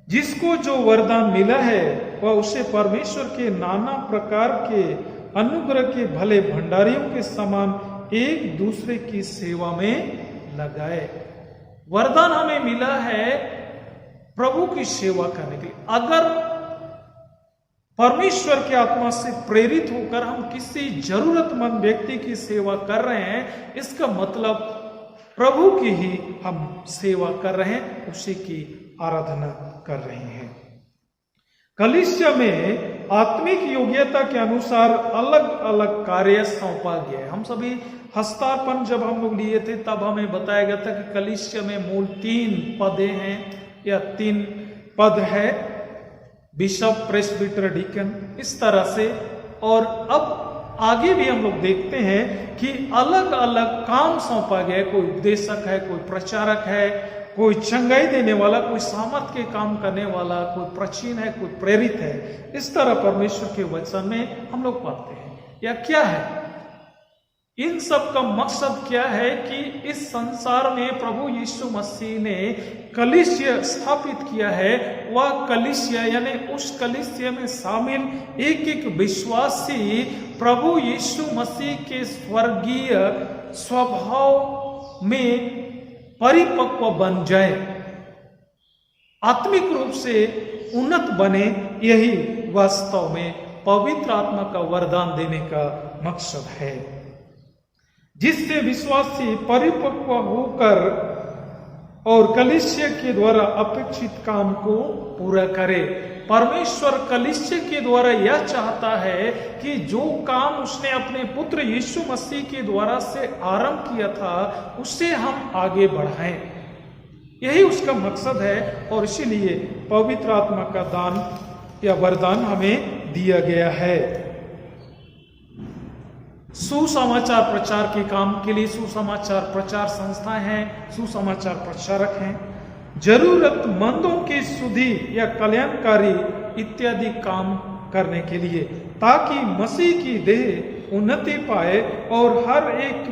जिसको जो वरदान मिला है वह उसे परमेश्वर के नाना प्रकार के अनुग्रह के भले भंडारियों के समान एक दूसरे की सेवा में लगाए। वरदान हमें मिला है प्रभु की सेवा करने के लिए। अगर परमेश्वर के आत्मा से प्रेरित होकर हम किसी जरूरतमंद व्यक्ति की सेवा कर रहे हैं, इसका मतलब प्रभु की ही हम सेवा कर रहे हैं, उसी की आराधना कर रहे हैं। कलीसिया में आत्मिक योग्यता के अनुसार अलग अलग कार्य सौंपा गया है। हम सभी हस्तार्पण जब हम लोग लिए थे तब हमें बताया गया था कि कलीसिया में मूल 3 पदे हैं या 3 पद है, बिशप, प्रेस्बिटर, डीकन, इस तरह से। और अब आगे भी हम लोग देखते हैं कि अलग अलग काम सौंपा गया। कोई उपदेशक है, कोई प्रचारक है, कोई चंगाई देने वाला, कोई सामर्थ के काम करने वाला, कोई प्राचीन है, कोई प्रेरित है। इस तरह परमेश्वर के वचन में हम लोग पाते हैं। या क्या है इन सब का मकसद क्या है कि इस संसार में प्रभु यीशु मसीह ने कलीसिया स्थापित किया है। वह कलीसिया यानी उस कलीसिया में शामिल एक एक विश्वासी प्रभु यीशु मसीह के स्वर्गीय स्वभाव में परिपक्व बन जाए, आत्मिक रूप से उन्नत बने। यही वास्तव में पवित्र आत्मा का वरदान देने का मकसद है, जिससे विश्वासी परिपक्व होकर और कलीसिया के द्वारा अपेक्षित काम को पूरा करे। परमेश्वर कलीसिया के द्वारा यह चाहता है कि जो काम उसने अपने पुत्र यीशु मसीह के द्वारा से आरंभ किया था उसे हम आगे बढ़ाएं। यही उसका मकसद है और इसीलिए पवित्र आत्मा का दान या वरदान हमें दिया गया है। सुसमाचार प्रचार के काम के लिए सुसमाचार प्रचार संस्थाएं हैं, सुसमाचार प्रचारक हैं, जरूरतमंदों की सुधि या कल्याणकारी इत्यादि काम करने के लिए, ताकि मसीह की देह उन्नति पाए और हर एक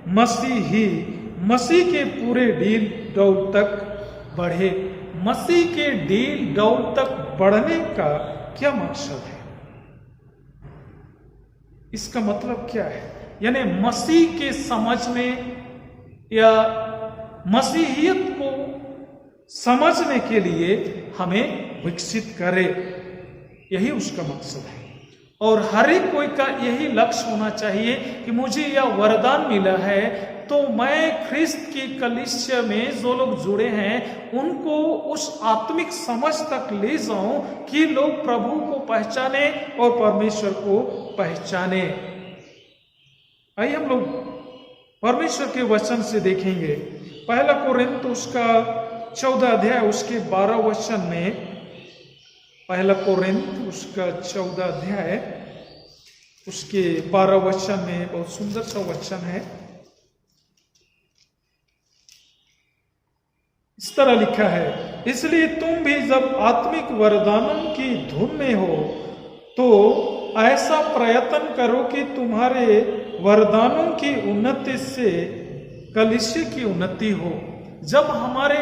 मसीही मसीह के पूरे डील डौल तक बढ़े। मसीह के डील डौल तक बढ़ने का क्या मकसद है? इसका मतलब क्या है? यानी मसीह के समझने या मसीहियत को समझने के लिए हमें विकसित करे, यही उसका मकसद है। और हर एक कोई का यही लक्ष्य होना चाहिए कि मुझे यह वरदान मिला है तो मैं ख्रिस्त की कलीसिया में जो लोग जुड़े हैं उनको उस आत्मिक समझ तक ले जाऊं कि लोग प्रभु को पहचाने और परमेश्वर को पहचाने। आइए हम लोग परमेश्वर के वचन से देखेंगे। पहला कोरिन्थ उसका 14 अध्याय उसके 12 वचन में, पहला कोरिन्थ उसका 14 अध्याय उसके 12 वचन में बहुत सुंदर सा वचन है। इस तरह लिखा है, इसलिए तुम भी जब आत्मिक वरदानों की धुन में हो तो ऐसा प्रयत्न करो कि तुम्हारे वरदानों की उन्नति से कलीसिया की उन्नति हो। जब हमारे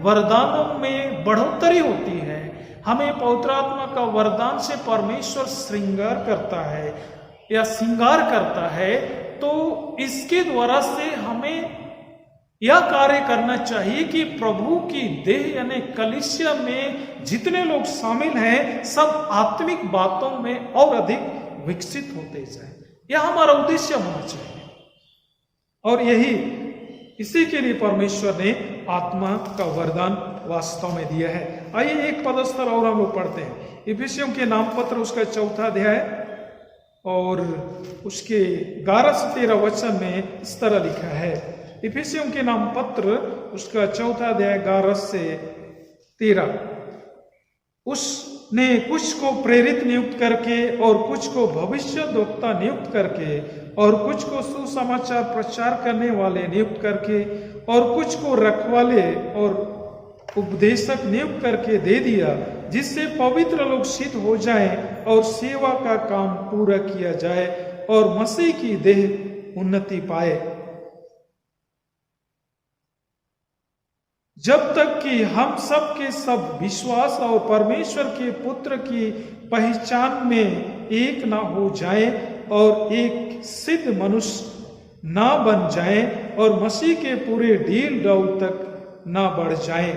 वरदानों में बढ़ोतरी होती है, हमें पवित्र आत्मा का वरदान से परमेश्वर श्रृंगार करता है या श्रृंगार करता है, तो इसके द्वारा से हमें यह कार्य करना चाहिए कि प्रभु की देह यानी कलीसिया में जितने लोग शामिल हैं सब आत्मिक बातों में और अधिक विकसित होते जाए। यह हमारा उद्देश्य होना चाहिए और इसी के लिए परमेश्वर ने आत्मा का वरदान वास्तव में दिया है। आइए एक पदस्तर और हम लोग पढ़ते हैं। इफिसियों के नाम पत्र उसका 4 अध्याय और उसके 11 से 13 वचन में इस तरह लिखा है। इफिसियों के नाम पत्र उसका 4 अध्याय 11 से 13, उसने कुछ को प्रेरित नियुक्त करके और कुछ को भविष्यद्वक्ता नियुक्त करके और कुछ को सुसमाचार प्रचार करने वाले नियुक्त करके और कुछ को रखवाले और उपदेशक नियुक्त करके दे दिया, जिससे पवित्र लोग सिद्ध हो जाएं और सेवा का काम पूरा किया जाए और मसीह की देह उन्नति पाए, जब तक कि हम सब के सब विश्वास और परमेश्वर के पुत्र की पहचान में एक ना हो जाएं और एक सिद्ध मनुष्य ना बन जाएं और मसीह के पूरे डील डौल तक ना बढ़ जाएं,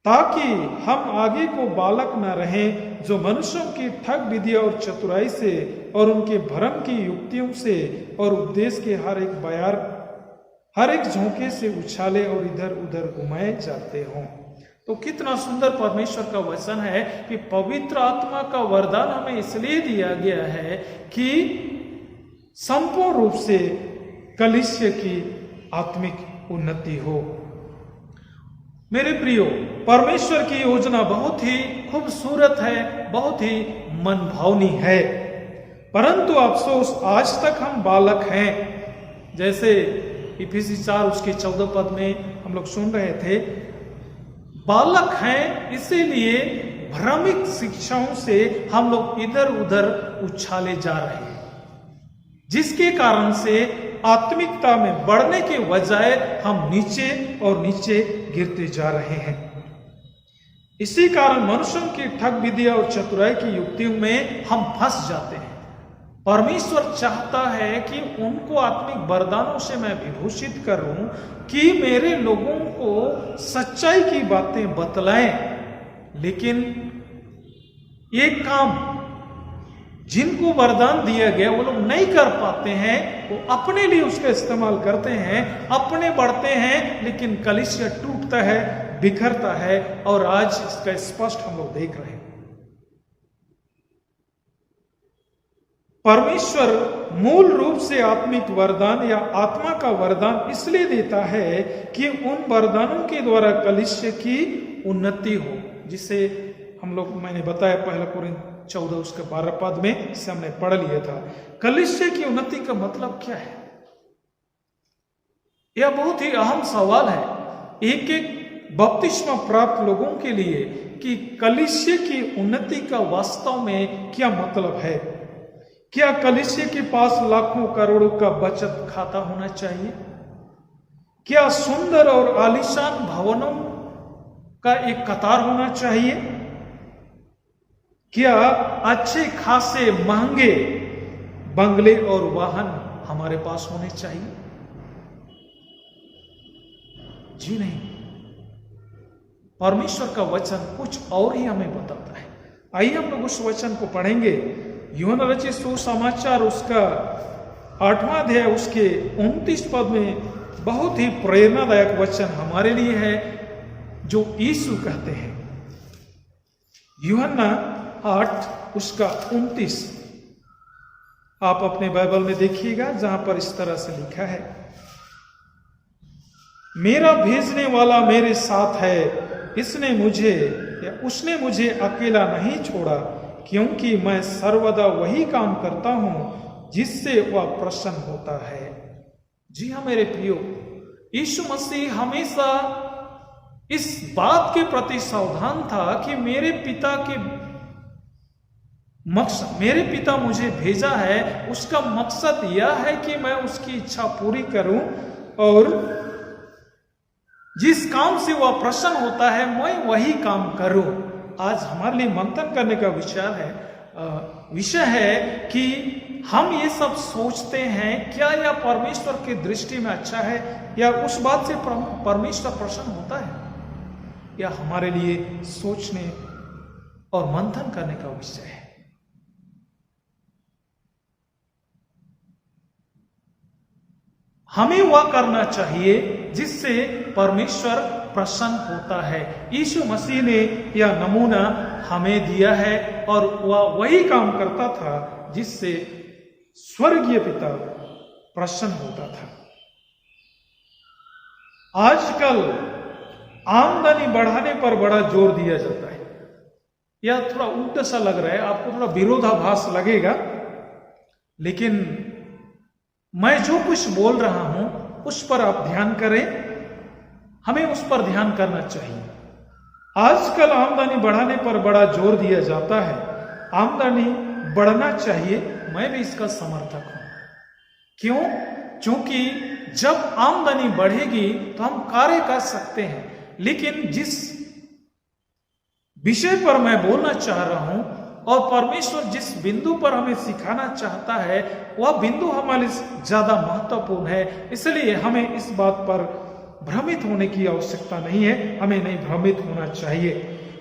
ताकि हम आगे को बालक न रहें जो मनुष्यों की ठग विधि और चतुराई से और उनके भ्रम की युक्तियों से और उपदेश के हर एक झोंके से उछाले और इधर उधर घुमाए जाते हों। तो कितना सुंदर परमेश्वर का वचन है कि पवित्र आत्मा का वरदान हमें इसलिए दिया गया है कि संपूर्ण रूप से कलीसिया की आत्मिक उन्नति हो। मेरे प्रियो, परमेश्वर की योजना बहुत ही खूबसूरत है, बहुत ही मनभावनी है, परंतु अफसोस आज तक हम बालक हैं। जैसे इफिसी 4 उसके 14 पद में हम लोग सुन रहे थे, बालक हैं, इसीलिए भ्रमिक शिक्षाओं से हम लोग इधर उधर उछाले जा रहे हैं, जिसके कारण से आत्मिकता में बढ़ने के बजाय हम नीचे और नीचे गिरते जा रहे हैं। इसी कारण मनुष्यों की ठग विधि और चतुराई की युक्तियों में हम फंस जाते हैं। परमेश्वर चाहता है कि उनको आत्मिक वरदानों से मैं विभूषित करूं कि मेरे लोगों को सच्चाई की बातें बतलाएं, लेकिन ये काम जिनको वरदान दिया गया वो लोग नहीं कर पाते हैं, वो अपने लिए उसका इस्तेमाल करते हैं, अपने बढ़ते हैं, लेकिन कलीसिया टूटता है, बिखरता है और आज इसका स्पष्ट हम लोग देख रहे हैं। परमेश्वर मूल रूप से आत्मिक वरदान या आत्मा का वरदान इसलिए देता है कि उन वरदानों के द्वारा कलीसिया की उन्नति हो, जिसे हम लोग मैंने बताया 1 कोरिन्थ 14 उसके 12 पद में से हमने पढ़ लिया था। कलीसिया की उन्नति का मतलब क्या है? यह बहुत ही अहम सवाल है एक एक बपतिस्मा प्राप्त लोगों के लिए कि कलीसिया की उन्नति का वास्तव में क्या मतलब है। क्या कलीसिया के पास लाखों करोड़ों का बचत खाता होना चाहिए? क्या सुंदर और आलीशान भवनों का एक कतार होना चाहिए? क्या अच्छे खासे महंगे बंगले और वाहन हमारे पास होने चाहिए? जी नहीं। परमेश्वर का वचन कुछ और ही हमें बताता है। आइए हम लोग उस वचन को पढ़ेंगे। यूहन्ना रचित सुसमाचार उसका 8वां अध्याय उसके 29 पद में बहुत ही प्रेरणादायक वचन हमारे लिए है जो यीशु कहते हैं। यूहन्ना 8 उसका 29 आप अपने बाइबल में देखिएगा, जहां पर इस तरह से लिखा है, मेरा भेजने वाला मेरे साथ है, उसने मुझे अकेला नहीं छोड़ा, क्योंकि मैं सर्वदा वही काम करता हूं जिससे वह प्रसन्न होता है। जी हाँ मेरे प्रियो, यीशु मसीह हमेशा इस बात के प्रति सावधान था कि मेरे पिता मुझे भेजा है, उसका मकसद यह है कि मैं उसकी इच्छा पूरी करूं और जिस काम से वह प्रसन्न होता है मैं वही काम करूं। आज हमारे लिए मंथन करने का विषय है कि हम ये सब सोचते हैं क्या यह परमेश्वर की दृष्टि में अच्छा है, या उस बात से परमेश्वर प्रसन्न होता है? यह हमारे लिए सोचने और मंथन करने का विषय है। हमें वह करना चाहिए जिससे परमेश्वर प्रसन्न होता है। यीशु मसीह ने यह नमूना हमें दिया है और वह वही काम करता था जिससे स्वर्गीय पिता प्रसन्न होता था। आजकल आमदनी बढ़ाने पर बड़ा जोर दिया जाता है। यह थोड़ा उल्टा सा लग रहा है, आपको थोड़ा विरोधाभास लगेगा, लेकिन मैं जो कुछ बोल रहा हूं उस पर आप ध्यान करें, हमें उस पर ध्यान करना चाहिए। आजकल आमदनी बढ़ाने पर बड़ा जोर दिया जाता है। आमदनी बढ़ना चाहिए, मैं भी इसका समर्थक हूं। क्यों? क्योंकि जब आमदनी बढ़ेगी तो हम कार्य कर सकते हैं। लेकिन जिस विषय पर मैं बोलना चाह रहा हूं और परमेश्वर जिस बिंदु पर हमें सिखाना चाहता है वह बिंदु हमारे लिए ज्यादा महत्वपूर्ण है। इसलिए हमें इस बात पर भ्रमित होने की आवश्यकता नहीं है, हमें नहीं भ्रमित होना चाहिए।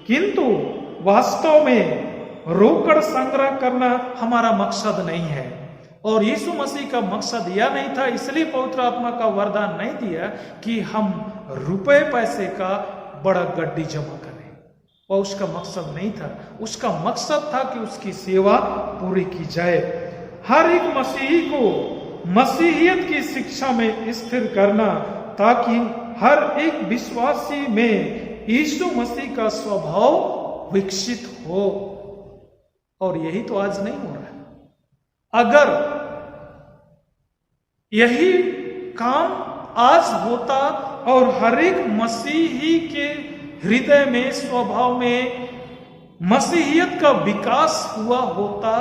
किंतु वास्तव में रोकड़ संग्रह करना हमारा मकसद नहीं है और यीशु मसीह का मकसद यह नहीं था, इसलिए पवित्र आत्मा का वरदान नहीं दिया कि हम रुपए पैसे का बड़ा गड्डी जमा करें। वह उसका मकसद नहीं था। उसका मकसद था कि उसकी सेवा पूरी की जाए। हर एक मसीही को मसीहियत की शिक्षा में स्थिर करना ताकि हर एक विश्वासी में यीशु मसीह का स्वभाव विकसित हो। और यही तो आज नहीं हो रहा है। अगर यही काम आज होता और हर एक मसीही के हृदय में स्वभाव में मसीहियत का विकास हुआ होता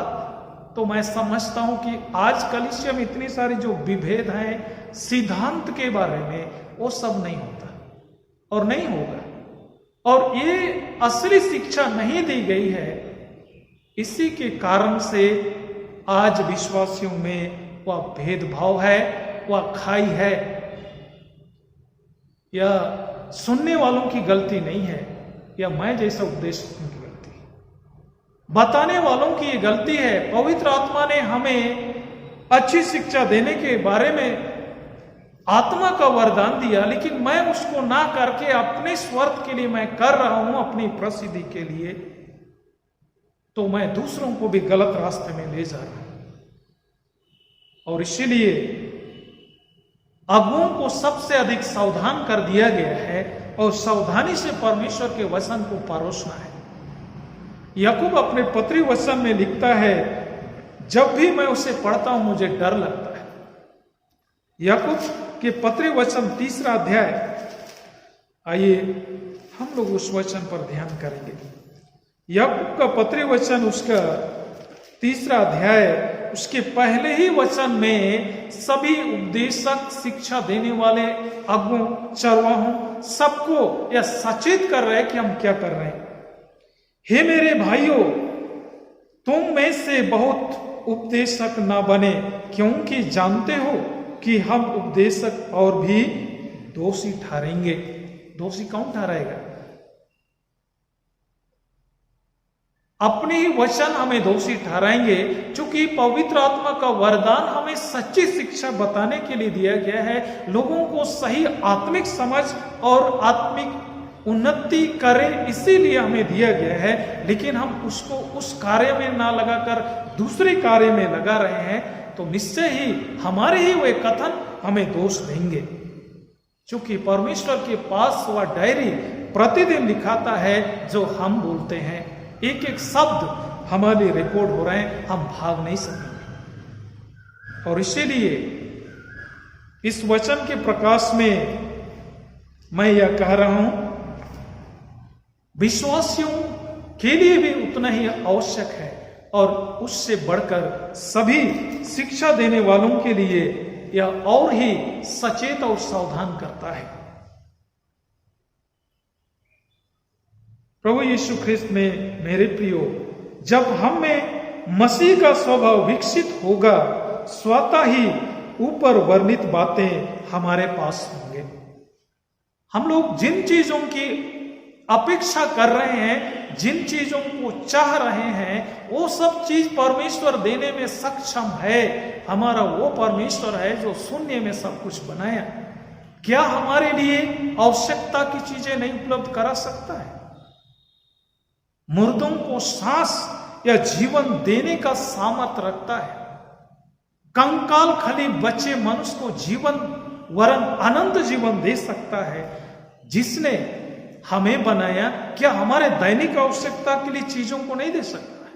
तो मैं समझता हूं कि आज कलीसिया में इतनी सारी जो विभेद हैं सिद्धांत के बारे में, वो सब नहीं होता और नहीं होगा। और ये असली शिक्षा नहीं दी गई है। इसी के कारण से आज विश्वासियों में वह भेदभाव है, वह खाई है। यह सुनने वालों की गलती नहीं है, या मैं जैसा उपदेश की गलती है, बताने वालों की ये गलती है। पवित्र आत्मा ने हमें अच्छी शिक्षा देने के बारे में आत्मा का वरदान दिया, लेकिन मैं उसको ना करके अपने स्वार्थ के लिए मैं कर रहा हूं, अपनी प्रसिद्धि के लिए, तो मैं दूसरों को भी गलत रास्ते में ले जा रहा हूं। और इसीलिए अगुओं को सबसे अधिक सावधान कर दिया गया है और सावधानी से परमेश्वर के वचन को परोसना है। याकूब अपने पत्री वचन में लिखता है, जब भी मैं उसे पढ़ता हूं मुझे डर लगता है। याकूब के पत्री वचन 3 अध्याय, आइए हम लोग उस वचन पर ध्यान करेंगे। याकूब का पत्री वचन उसका 3 अध्याय, उसके पहले ही वचन में सभी उपदेशक, शिक्षा देने वाले अगुओं, चरवाहों, सबको यह सचेत कर रहे हैं कि हम क्या कर रहे हैं। हे मेरे भाइयों, तुम में से बहुत उपदेशक ना बने, क्योंकि जानते हो कि हम उपदेशक और भी दोषी ठहरेंगे। दोषी कौन ठहराएगा? अपने ही वचन हमें दोषी ठहराएंगे, क्योंकि पवित्र आत्मा का वरदान हमें सच्ची शिक्षा बताने के लिए दिया गया है। लोगों को सही आत्मिक समझ और आत्मिक उन्नति करें, इसीलिए हमें दिया गया है। लेकिन हम उसको उस कार्य में ना लगाकर दूसरे कार्य में लगा रहे हैं, तो निश्चय ही हमारे ही वे कथन हमें दोष देंगे। क्योंकि परमेश्वर के पास वह डायरी प्रतिदिन लिखाता है जो हम बोलते हैं। एक एक शब्द हमारे रिकॉर्ड हो रहे हैं, हम भाग नहीं सकेंगे। और इसीलिए इस वचन के प्रकाश में मैं यह कह रहा हूं, विश्वासियों के लिए भी उतना ही आवश्यक है, और उससे बढ़कर सभी शिक्षा देने वालों के लिए यह और ही सचेत और सावधान करता है। प्रभु यीशु ख्रिस्त में मेरे प्रियो, जब हम में मसीह का स्वभाव विकसित होगा, स्वतः ही ऊपर वर्णित बातें हमारे पास होंगे। हम लोग जिन चीजों की अपेक्षा कर रहे हैं, जिन चीजों को चाह रहे हैं, वो सब चीज परमेश्वर देने में सक्षम है। हमारा वो परमेश्वर है जो शून्य में सब कुछ बनाया। क्या हमारे लिए आवश्यकता की चीजें नहीं उपलब्ध करा सकता है? मुर्दों को सांस या जीवन देने का सामर्थ्य रखता है। कंकाल खाली बचे मनुष्य को जीवन वरन अनंत जीवन दे सकता है। जिसने हमें बनाया, क्या हमारे दैनिक आवश्यकता के लिए चीजों को नहीं दे सकता है?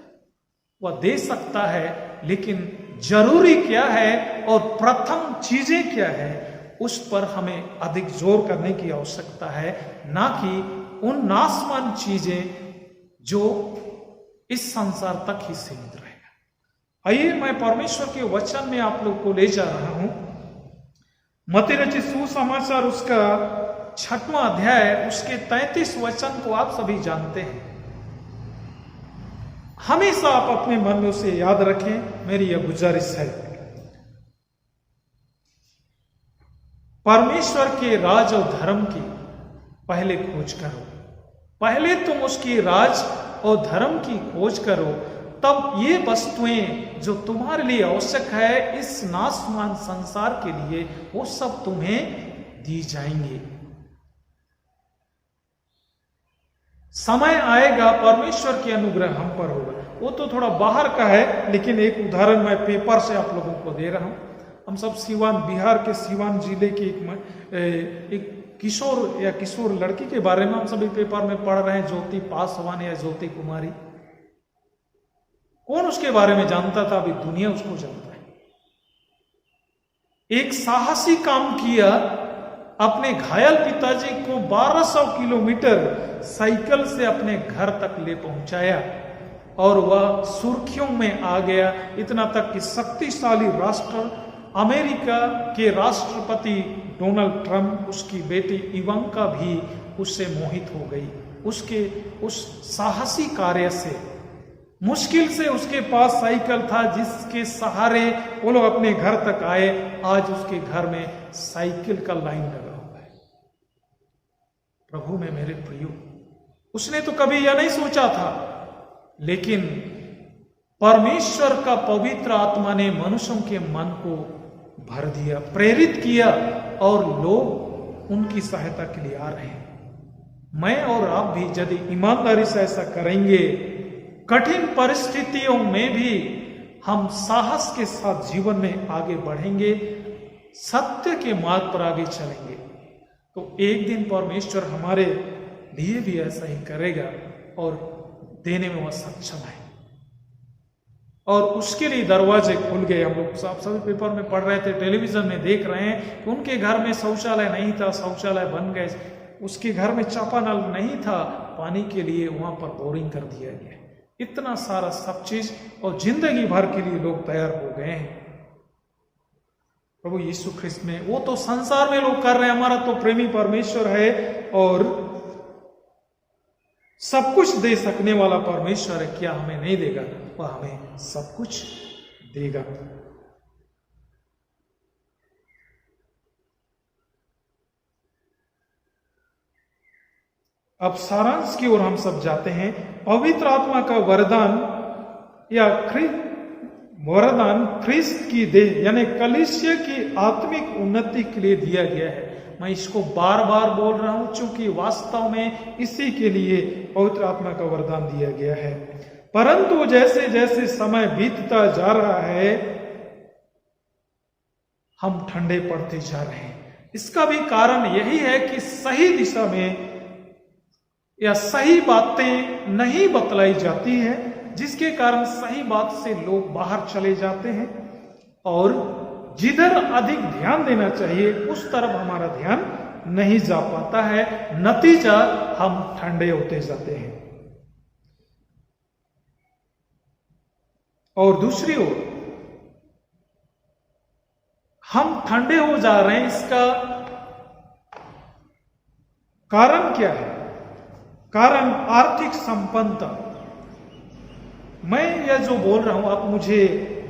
वह दे सकता है, लेकिन जरूरी क्या है और प्रथम चीजें क्या है, उस पर हमें अधिक जोर करने की आवश्यकता है, ना कि उन नाशवान चीजें जो इस संसार तक ही सीमित रहेगा। आइए मैं परमेश्वर के वचन में आप लोग को ले जा रहा हूं। मत्ती रचित सुसमाचार उसका 6वां अध्याय, उसके 33 वचन को आप सभी जानते हैं। हमेशा आप अपने मन में उसे याद रखें। मेरी यह गुजारिश है, परमेश्वर के राज और धर्म की पहले खोज करो। पहले तुम उसकी राज और धर्म की खोज करो, तब ये वस्तुएं जो तुम्हारे लिए आवश्यक है इस नाशवान संसार के लिए, वो सब तुम्हें दी जाएंगी। समय आएगा, परमेश्वर की अनुग्रह हम पर होगा। वो तो थोड़ा बाहर का है, लेकिन एक उदाहरण मैं पेपर से आप लोगों को दे रहा हूं। हम सब सिवान, बिहार के सिवान जिले की एक किशोर या किशोर लड़की के बारे में हम सभी पेपर में पढ़ रहे हैं, ज्योति पासवान या ज्योति कुमारी। कौन उसके बारे में जानता था? अभी दुनिया उसको जानता है। एक साहसी काम किया, अपने घायल पिताजी को 1200 किलोमीटर साइकिल से अपने घर तक ले पहुंचाया, और वह सुर्खियों में आ गया। इतना तक कि शक्तिशाली राष्ट्र अमेरिका के राष्ट्रपति डोनाल्ड ट्रंप, उसकी बेटी इवांका भी उससे मोहित हो गई, उसके उस साहसी कार्य से। मुश्किल से उसके पास साइकिल था जिसके सहारे वो लोग अपने घर तक आए। आज उसके घर में साइकिल का लाइन लगा हुआ है। प्रभु में मेरे प्रियो, उसने तो कभी यह नहीं सोचा था, लेकिन परमेश्वर का पवित्र आत्मा ने मनुष्यों के मन को भर दिया, प्रेरित किया, और लोग उनकी सहायता के लिए आ रहे हैं। मैं और आप भी यदि ईमानदारी से ऐसा करेंगे, कठिन परिस्थितियों में भी हम साहस के साथ जीवन में आगे बढ़ेंगे, सत्य के मार्ग पर आगे चलेंगे, तो एक दिन परमेश्वर हमारे लिए भी ऐसा ही करेगा और देने में वह सक्षम है। और उसके लिए दरवाजे खुल गए। हम लोग सभी पेपर में पढ़ रहे थे, टेलीविजन में देख रहे हैं कि उनके घर में शौचालय नहीं था, शौचालय बन गए। उसके घर में चापानल नहीं था, पानी के लिए वहां पर बोरिंग कर दिया गया। इतना सारा सब चीज और जिंदगी भर के लिए लोग तैयार हो गए हैं। प्रभु यीशु ख्रिस्त में वो तो संसार में लोग कर रहे हैं, हमारा तो प्रेमी परमेश्वर है और सब कुछ दे सकने वाला परमेश्वर है। क्या हमें नहीं देगा? वह हमें सब कुछ देगा। अब सारांश की ओर हम सब जाते हैं। पवित्र आत्मा का वरदान या वरदान ख्रिस्त की देह यानी कलीसिया की आत्मिक उन्नति के लिए दिया गया है। मैं इसको बार बार बोल रहा हूं क्योंकि वास्तव में इसी के लिए पवित्र आत्मा का वरदान दिया गया है। परंतु जैसे जैसे समय बीतता जा रहा है हम ठंडे पड़ते जा रहे हैं। इसका भी कारण यही है कि सही दिशा में या सही बातें नहीं बतलाई जाती है, जिसके कारण सही बात से लोग बाहर चले जाते हैं और जिधर अधिक ध्यान देना चाहिए उस तरफ हमारा ध्यान नहीं जा पाता है। नतीजा हम ठंडे होते जाते हैं। और दूसरी ओर हम ठंडे हो जा रहे हैं, इसका कारण क्या है? कारण आर्थिक संपन्नता। मैं यह जो बोल रहा हूं आप मुझे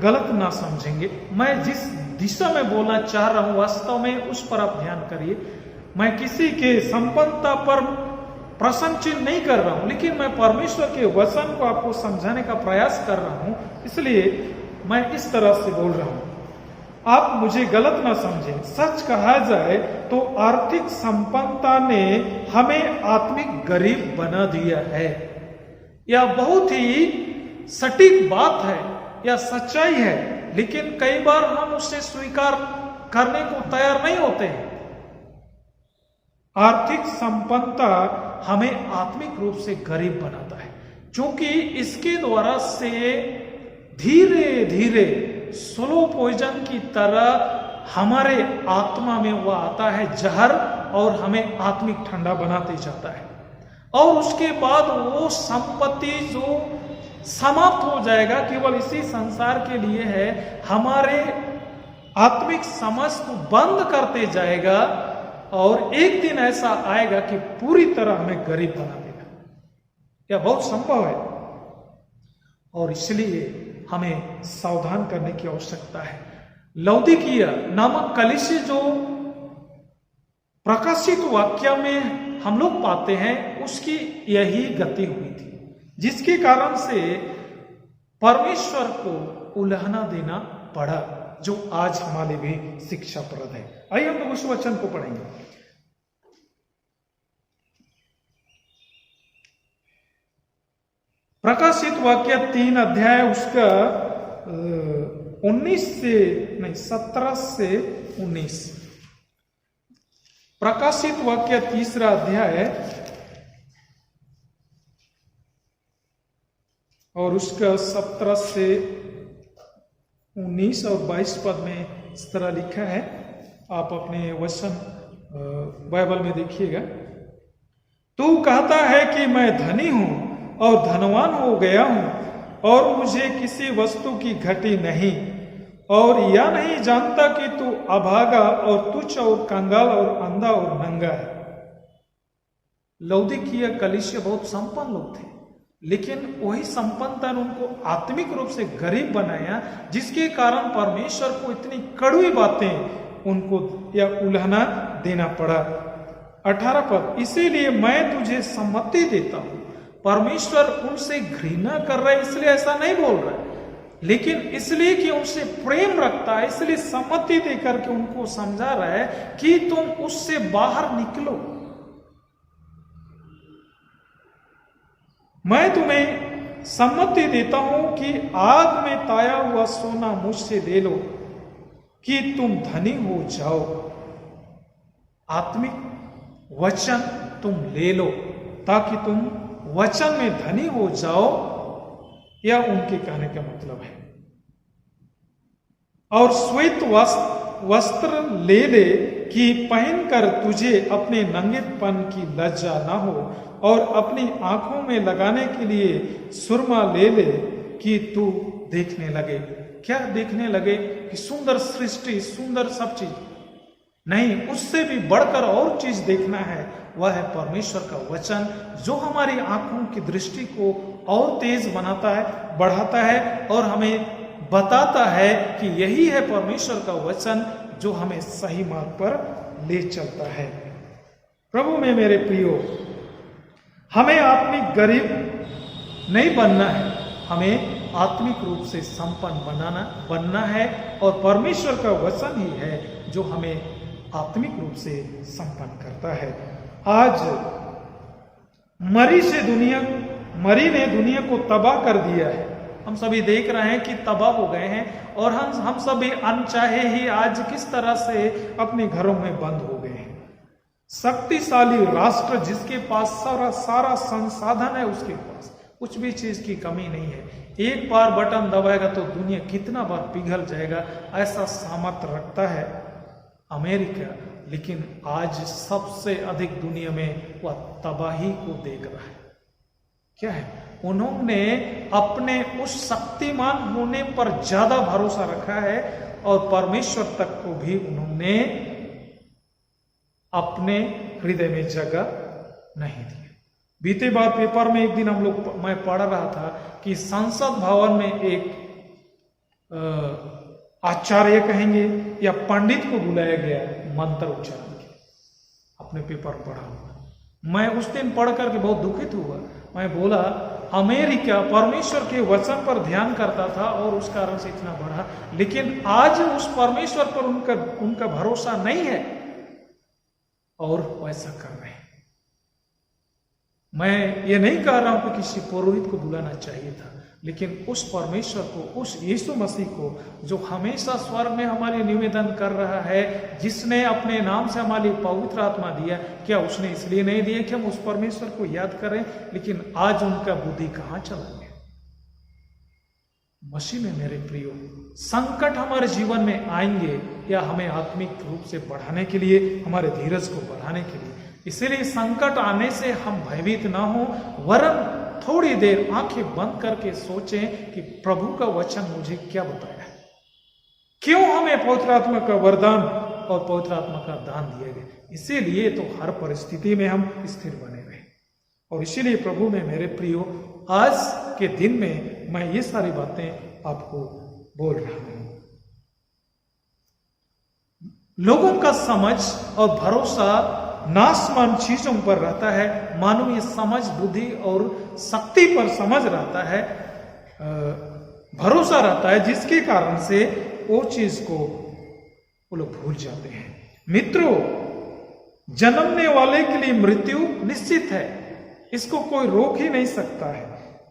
गलत ना समझेंगे। मैं जिस दिशा में बोलना चाह रहा हूं वास्तव में उस पर आप ध्यान करिए। मैं किसी के संपन्नता पर प्रश्न चिन्ह नहीं कर रहा हूं, लेकिन मैं परमेश्वर के वचन को आपको समझाने का प्रयास कर रहा हूं, इसलिए मैं इस तरह से बोल रहा हूं। आप मुझे गलत ना समझें। सच कहा जाए तो आर्थिक संपन्नता ने हमें आत्मिक गरीब बना दिया है। यह बहुत ही सटीक बात है या सच्चाई है, लेकिन कई बार हम उसे स्वीकार करने को तैयार नहीं होते हैं। आर्थिक संपन्नता हमें आत्मिक रूप से गरीब बनाता है, क्योंकि इसके द्वारा से धीरे धीरे स्लो पॉइजन की तरह हमारे आत्मा में वह आता है जहर और हमें आत्मिक ठंडा बनाते जाता है। और उसके बाद वो संपत्ति जो समाप्त हो जाएगा केवल इसी संसार के लिए है, हमारे आत्मिक समझ को बंद करते जाएगा और एक दिन ऐसा आएगा कि पूरी तरह हमें गरीब बना देगा। यह बहुत संभव है और इसलिए हमें सावधान करने की आवश्यकता है। लौदीकिया नामक कलीसिया जो प्रकाशित वाक्य में हम लोग पाते हैं, उसकी यही गति हुई थी, जिसके कारण से परमेश्वर को उल्लंघना देना पड़ा, जो आज हमारे भी शिक्षाप्रद है। आइए हम लोग उस वचन को पढ़ेंगे। प्रकाशित वाक्य 3 अध्याय उसका 17 से 19। प्रकाशित वाक्य 3 अध्याय और उसका 17 से 19 और 22 पद में इस तरह लिखा है। आप अपने वचन बाइबल में देखिएगा। तू कहता है कि मैं धनी हूं और धनवान हो गया हूं और मुझे किसी वस्तु की घटी नहीं, और यह नहीं जानता कि तू अभागा और तुच्छ और कंगाल और अंधा और नंगा है। लौदीकिया कलीसिया बहुत संपन्न लोग थे, लेकिन वही संपन्नता ने उनको आत्मिक रूप से गरीब बनाया, जिसके कारण परमेश्वर को इतनी कड़वी बातें उनको या उल्लंघना देना पड़ा। 18 पद, इसीलिए मैं तुझे सम्मति देता हूं। परमेश्वर उनसे घृणा कर रहा है इसलिए ऐसा नहीं बोल रहा है, लेकिन इसलिए कि उनसे प्रेम रखता है, इसलिए सम्मति देकर के उनको समझा रहा है कि तुम उससे बाहर निकलो। मैं तुम्हें सम्मति देता हूं कि आग में ताया हुआ सोना मुझसे ले लो कि तुम धनी हो जाओ। आत्मिक वचन तुम ले लो ताकि तुम वचन में धनी हो जाओ, यह उनके कहने का मतलब है। और श्वेत वस्त्र ले ले कि पहनकर तुझे अपने नंगेपन की लज्जा ना हो, और अपनी आंखों में लगाने के लिए सुरमा ले ले कि तू देखने लगे। क्या देखने लगे? कि सुंदर सृष्टि, सुंदर सब चीज नहीं, उससे भी बढ़कर और चीज देखना है। वह है परमेश्वर का वचन, जो हमारी आंखों की दृष्टि को और तेज बनाता है, बढ़ाता है, और हमें बताता है कि यही है परमेश्वर का वचन जो हमें सही मार्ग पर ले चलता है। प्रभु में मेरे प्रियो, हमें आत्मिक गरीब नहीं बनना है, हमें आत्मिक रूप से संपन्न बनना है, और परमेश्वर का वचन ही है जो हमें आत्मिक रूप से संपन्न करता है। आज मरी ने दुनिया को तबाह कर दिया है। हम सभी देख रहे हैं कि तबाह हो गए हैं, और हम सभी अनचाहे ही आज किस तरह से अपने घरों में बंद हो गए हैं। शक्तिशाली राष्ट्र जिसके पास सारा संसाधन है, उसके पास कुछ भी चीज की कमी नहीं है, एक बार बटन दबाएगा तो दुनिया कितना बार पिघल जाएगा, ऐसा सामर्थ्य रखता है अमेरिका। लेकिन आज सबसे अधिक दुनिया में वह तबाही को देख रहा है। क्या है? उन्होंने अपने उस शक्तिमान होने पर ज्यादा भरोसा रखा है, और परमेश्वर तक को भी उन्होंने अपने हृदय में जगह नहीं दी। बीते बार पेपर में एक दिन मैं पढ़ रहा था कि संसद भवन में एक आचार्य कहेंगे या पंडित को बुलाया गया मंत्र उच्चारण के। अपने पेपर पढ़ा हुआ, मैं उस दिन पढ़ करके बहुत दुखित हुआ। मैं बोला, अमेरिका परमेश्वर के वचन पर ध्यान करता था और उस कारण से इतना बढ़ा, लेकिन आज उस परमेश्वर पर उनका भरोसा नहीं है, और वैसा कर रहे हैं। मैं ये नहीं कह रहा हूं कि किसी पुरोहित को बुलाना चाहिए था, लेकिन उस परमेश्वर को, उस यीशु मसीह को, जो हमेशा स्वर्ग में हमारे निवेदन कर रहा है, जिसने अपने नाम से हमारी पवित्र आत्मा दिया, क्या उसने इसलिए नहीं दिया कि हम उस परमेश्वर को याद करें? लेकिन आज उनका बुद्धि कहां चला गया। मसीह में मेरे प्रियो, संकट हमारे जीवन में आएंगे या हमें आत्मिक रूप से बढ़ाने के लिए, हमारे धीरज को बढ़ाने के लिए। इसीलिए संकट आने से हम भयभीत ना हो, वरन थोड़ी देर आंखें बंद करके सोचें कि प्रभु का वचन मुझे क्या बताया है, क्यों हमें पवित्र आत्मा का वरदान और पवित्र आत्मा का दान दिया गया। इसीलिए तो हर परिस्थिति में हम स्थिर बने रहे। और इसीलिए प्रभु में मेरे प्रियो, आज के दिन में मैं ये सारी बातें आपको बोल रहा हूं। लोगों का समझ और भरोसा नाशमान चीजों पर रहता है, मानवीय समझ, बुद्धि और शक्ति पर समझ रहता है, भरोसा रहता है, जिसके कारण से वो चीज को वो लोग भूल जाते हैं। मित्रों, जन्मने वाले के लिए मृत्यु निश्चित है, इसको कोई रोक ही नहीं सकता है,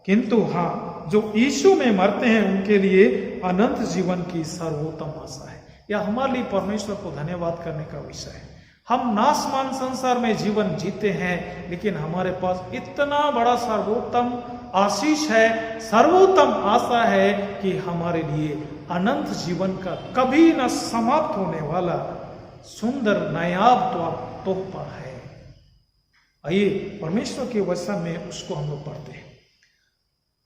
किंतु हाँ, जो यीशु में मरते हैं उनके लिए अनंत जीवन की सर्वोत्तम आशा है। यह हमारे लिए परमेश्वर को धन्यवाद करने का विषय है। हम नाशमान संसार में जीवन जीते हैं, लेकिन हमारे पास इतना बड़ा सर्वोत्तम आशीष है, सर्वोत्तम आशा है कि हमारे लिए अनंत जीवन का कभी न समाप्त होने वाला सुंदर नायाब तोहफा है। आइए परमेश्वर के वचन में उसको हम लोग पढ़ते हैं।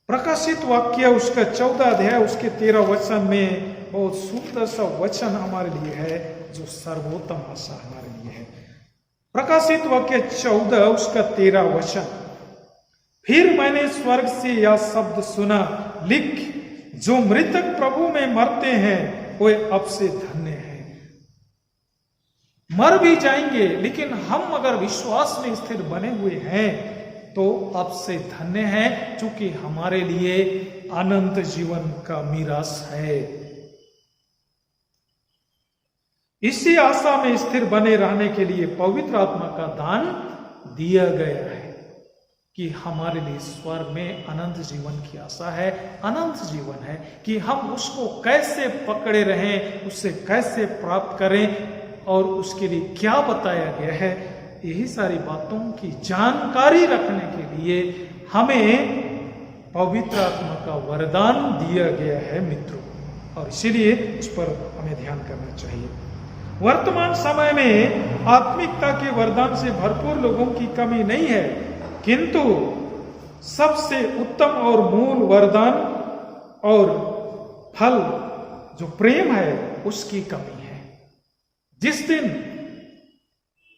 प्रकाशित वाक्य उसका 14 अध्याय उसके 13 वचन में बहुत सुंदर सा वचन हमारे लिए है, जो सर्वोत्तम आशा हमारे लिए है। प्रकाशित वाक्य 14 उसका 13 वचन, फिर मैंने स्वर्ग से यह शब्द सुना, लिख, जो मृतक प्रभु में मरते हैं वे अब से धन्य हैं। मर भी जाएंगे, लेकिन हम अगर विश्वास में स्थिर बने हुए हैं तो अब से धन्य हैं, क्योंकि हमारे लिए अनंत जीवन का मीरास है। इसी आशा में स्थिर बने रहने के लिए पवित्र आत्मा का दान दिया गया है, कि हमारे लिए स्वर्ग में अनंत जीवन की आशा है, अनंत जीवन है, कि हम उसको कैसे पकड़े रहें, उससे कैसे प्राप्त करें, और उसके लिए क्या बताया गया है, यही सारी बातों की जानकारी रखने के लिए हमें पवित्र आत्मा का वरदान दिया गया है मित्रों, और इसीलिए उस पर हमें ध्यान करना चाहिए। वर्तमान समय में आत्मिकता के वरदान से भरपूर लोगों की कमी नहीं है, किंतु सबसे उत्तम और मूल वरदान और फल जो प्रेम है उसकी कमी है। जिस दिन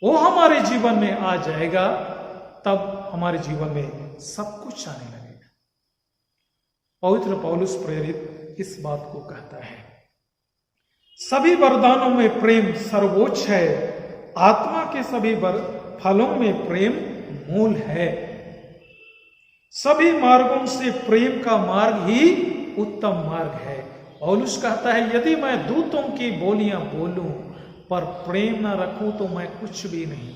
वो हमारे जीवन में आ जाएगा तब हमारे जीवन में सब कुछ आने लगेगा। पवित्र पौलुस प्रेरित इस बात को कहता है, सभी वरदानों में प्रेम सर्वोच्च है, आत्मा के सभी फलों में प्रेम मूल है। सभी मार्गों से प्रेम का मार्ग ही उत्तम मार्ग है। पौलुस कहता है, यदि मैं दूतों की बोलियां बोलूं पर प्रेम न रखूं तो मैं कुछ भी नहीं।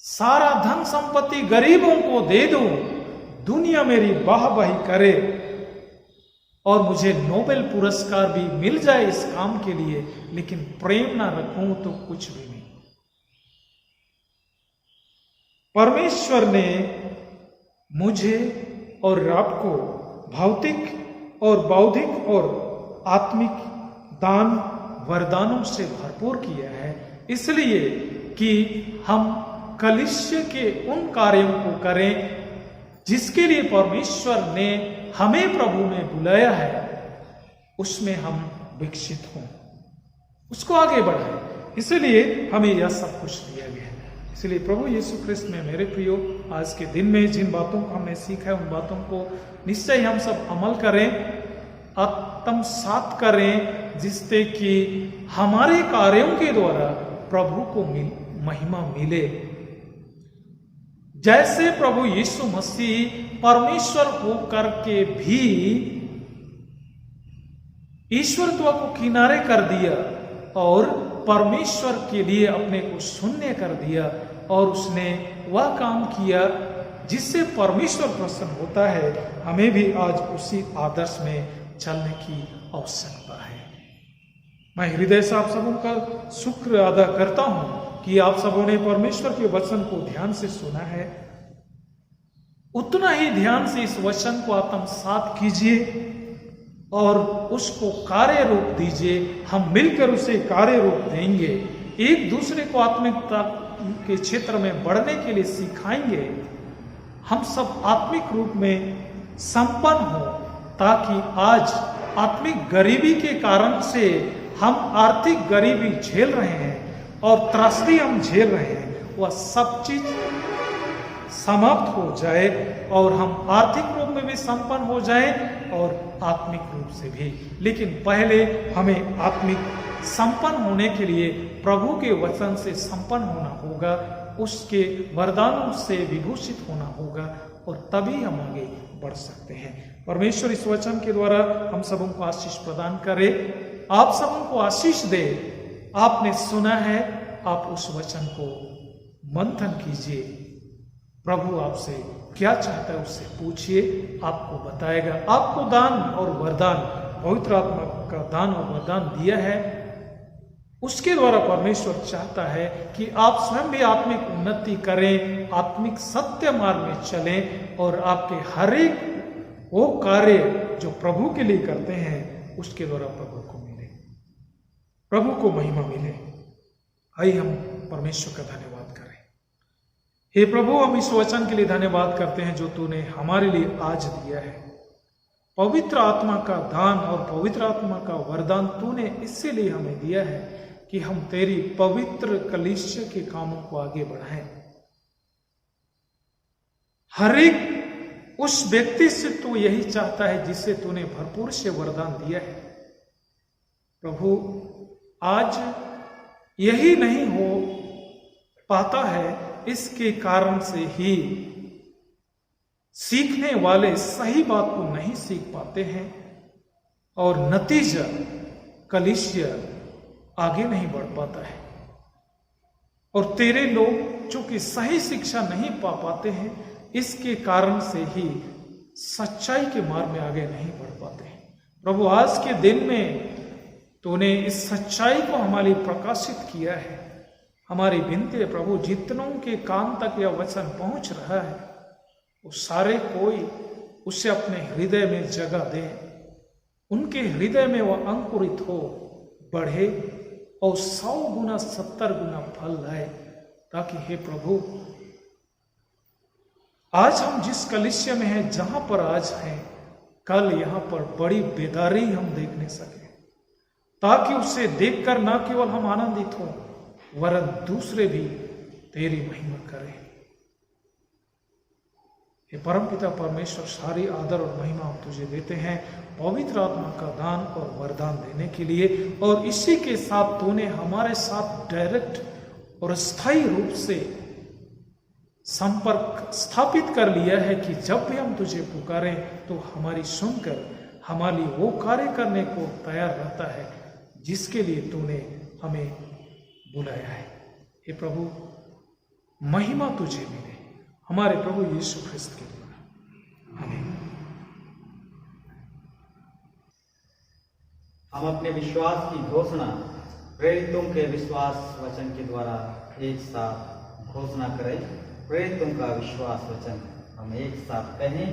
सारा धन संपत्ति गरीबों को दे दूं, दुनिया मेरी वाहवाही करे और मुझे नोबेल पुरस्कार भी मिल जाए इस काम के लिए, लेकिन प्रेम ना रखूं तो कुछ भी नहीं। परमेश्वर ने मुझे और आपको भौतिक और बौद्धिक और आत्मिक दान वरदानों से भरपूर किया है, इसलिए कि हम कलीसिया के उन कार्यों को करें जिसके लिए परमेश्वर ने हमें प्रभु में बुलाया है, उसमें हम विकसित हों, उसको आगे बढ़ाएं। इसलिए हमें यह सब कुछ दिया गया है। इसलिए प्रभु यीशु ख्रिस्त में मेरे प्रियो, आज के दिन में जिन बातों को हमने सीखा है उन बातों को निश्चय हम सब अमल करें, आत्मसात करें, जिससे कि हमारे कार्यों के द्वारा प्रभु को महिमा मिले। जैसे प्रभु यीशु मसीह परमेश्वर होकर के भी ईश्वरत्व को किनारे कर दिया और परमेश्वर के लिए अपने को शून्य कर दिया, और उसने वह काम किया जिससे परमेश्वर प्रसन्न होता है, हमें भी आज उसी आदर्श में चलने की आवश्यकता है। मैं हृदय से आप सबों का शुक्र अदा करता हूं कि आप सबों ने परमेश्वर के वचन को ध्यान से सुना है। उतना ही ध्यान से इस वचन को आत्मसात कीजिए और उसको कार्य रूप दीजिए। हम मिलकर उसे कार्य रूप देंगे, एक दूसरे को आत्मिकता के क्षेत्र में बढ़ने के लिए सिखाएंगे। हम सब आत्मिक रूप में संपन्न हो, ताकि आज आत्मिक गरीबी के कारण से हम आर्थिक गरीबी झेल रहे हैं और त्रासदी हम झेल रहे हैं, वह सब चीज समाप्त हो जाए और हम आर्थिक रूप में भी संपन्न हो जाए और आत्मिक रूप से भी। लेकिन पहले हमें आत्मिक संपन्न होने के लिए प्रभु के वचन से संपन्न होना होगा, उसके वरदानों से विभूषित होना होगा, और तभी हम आगे बढ़ सकते हैं। परमेश्वर इस वचन के द्वारा हम सबों को आशीष प्रदान करे, आप सबों को आशीष दे। आपने सुना है, आप उस वचन को मंथन कीजिए। प्रभु आपसे क्या चाहता है उससे पूछिए, आपको बताएगा। आपको दान और वरदान, पवित्र आत्मा का दान और वरदान दिया है, उसके द्वारा परमेश्वर चाहता है कि आप स्वयं भी आत्मिक उन्नति करें, आत्मिक सत्य मार्ग में चलें, और आपके हर एक वो कार्य जो प्रभु के लिए करते हैं उसके द्वारा प्रभु को मिले, प्रभु को महिमा मिले। आइए हम परमेश्वर का धन्यवाद करें। हे प्रभु, हम इस वचन के लिए धन्यवाद करते हैं जो तूने हमारे लिए आज दिया है। पवित्र आत्मा का दान और पवित्र आत्मा का वरदान तूने इसीलिए हमें दिया है कि हम तेरी पवित्र कलीसिया के कामों को आगे बढ़ाएं। हर एक उस व्यक्ति से तू यही चाहता है जिसे तूने भरपूर से वरदान दिया है। प्रभु, आज यही नहीं हो पाता है, इसके कारण से ही सीखने वाले सही बात को नहीं सीख पाते हैं और नतीजा कलीसिया आगे नहीं बढ़ पाता है, और तेरे लोग चूंकि सही शिक्षा नहीं पा पाते हैं, इसके कारण से ही सच्चाई के मार्ग में आगे नहीं बढ़ पाते हैं। प्रभु, आज के दिन में तूने इस सच्चाई को हमारे लिए प्रकाशित किया है। हमारी विनती है प्रभु, जितनों के कान तक यह वचन पहुंच रहा है वो सारे कोई उसे अपने हृदय में जगह दे, उनके हृदय में वह अंकुरित हो, बढ़े और 100 गुना 70 गुना फल लाए, ताकि हे प्रभु आज हम जिस कलिसिया में हैं, जहां पर आज हैं, कल यहां पर बड़ी बेदारी हम देखने सके, ताकि उसे देखकर ना केवल हम आनंदित हों वरन दूसरे भी तेरी महिमा करें। हे परमपिता परमेश्वर, सारी आदर और महिमा हम तुझे देते हैं पवित्र आत्मा का दान और वरदान देने के लिए, और इसी के साथ तूने हमारे साथ डायरेक्ट और स्थायी रूप से संपर्क स्थापित कर लिया है कि जब भी हम तुझे पुकारें तो हमारी सुनकर हमारी वो कार्य करने को तैयार रहता है जिसके लिए तूने हमें बुलाया है। हे प्रभु, महिमा तुझे मिले हमारे प्रभु यीशु ख्रिस्त के द्वारा, आमीन।
हम अपने विश्वास की घोषणा प्रेरितों के विश्वास वचन के द्वारा एक साथ घोषणा करें। प्रेरितों का विश्वास वचन हम एक साथ कहें।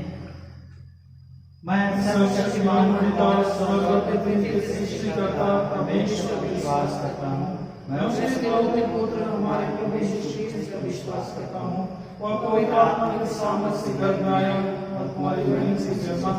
मैं सर्वशक्तिमान पिता और स्वर्ग और पृथ्वी के सृष्टिकर्ता परमेश्वर पर विश्वास करता हूँ। मैं उसके दिव्य पुत्र हमारे प्रभु यीशु ख्रिस्त पर विश्वास करता हूँ और पवित्र आत्मा के सामर्थ्य से गर्भ में आया और तुम्हारी बहन से जन्मा,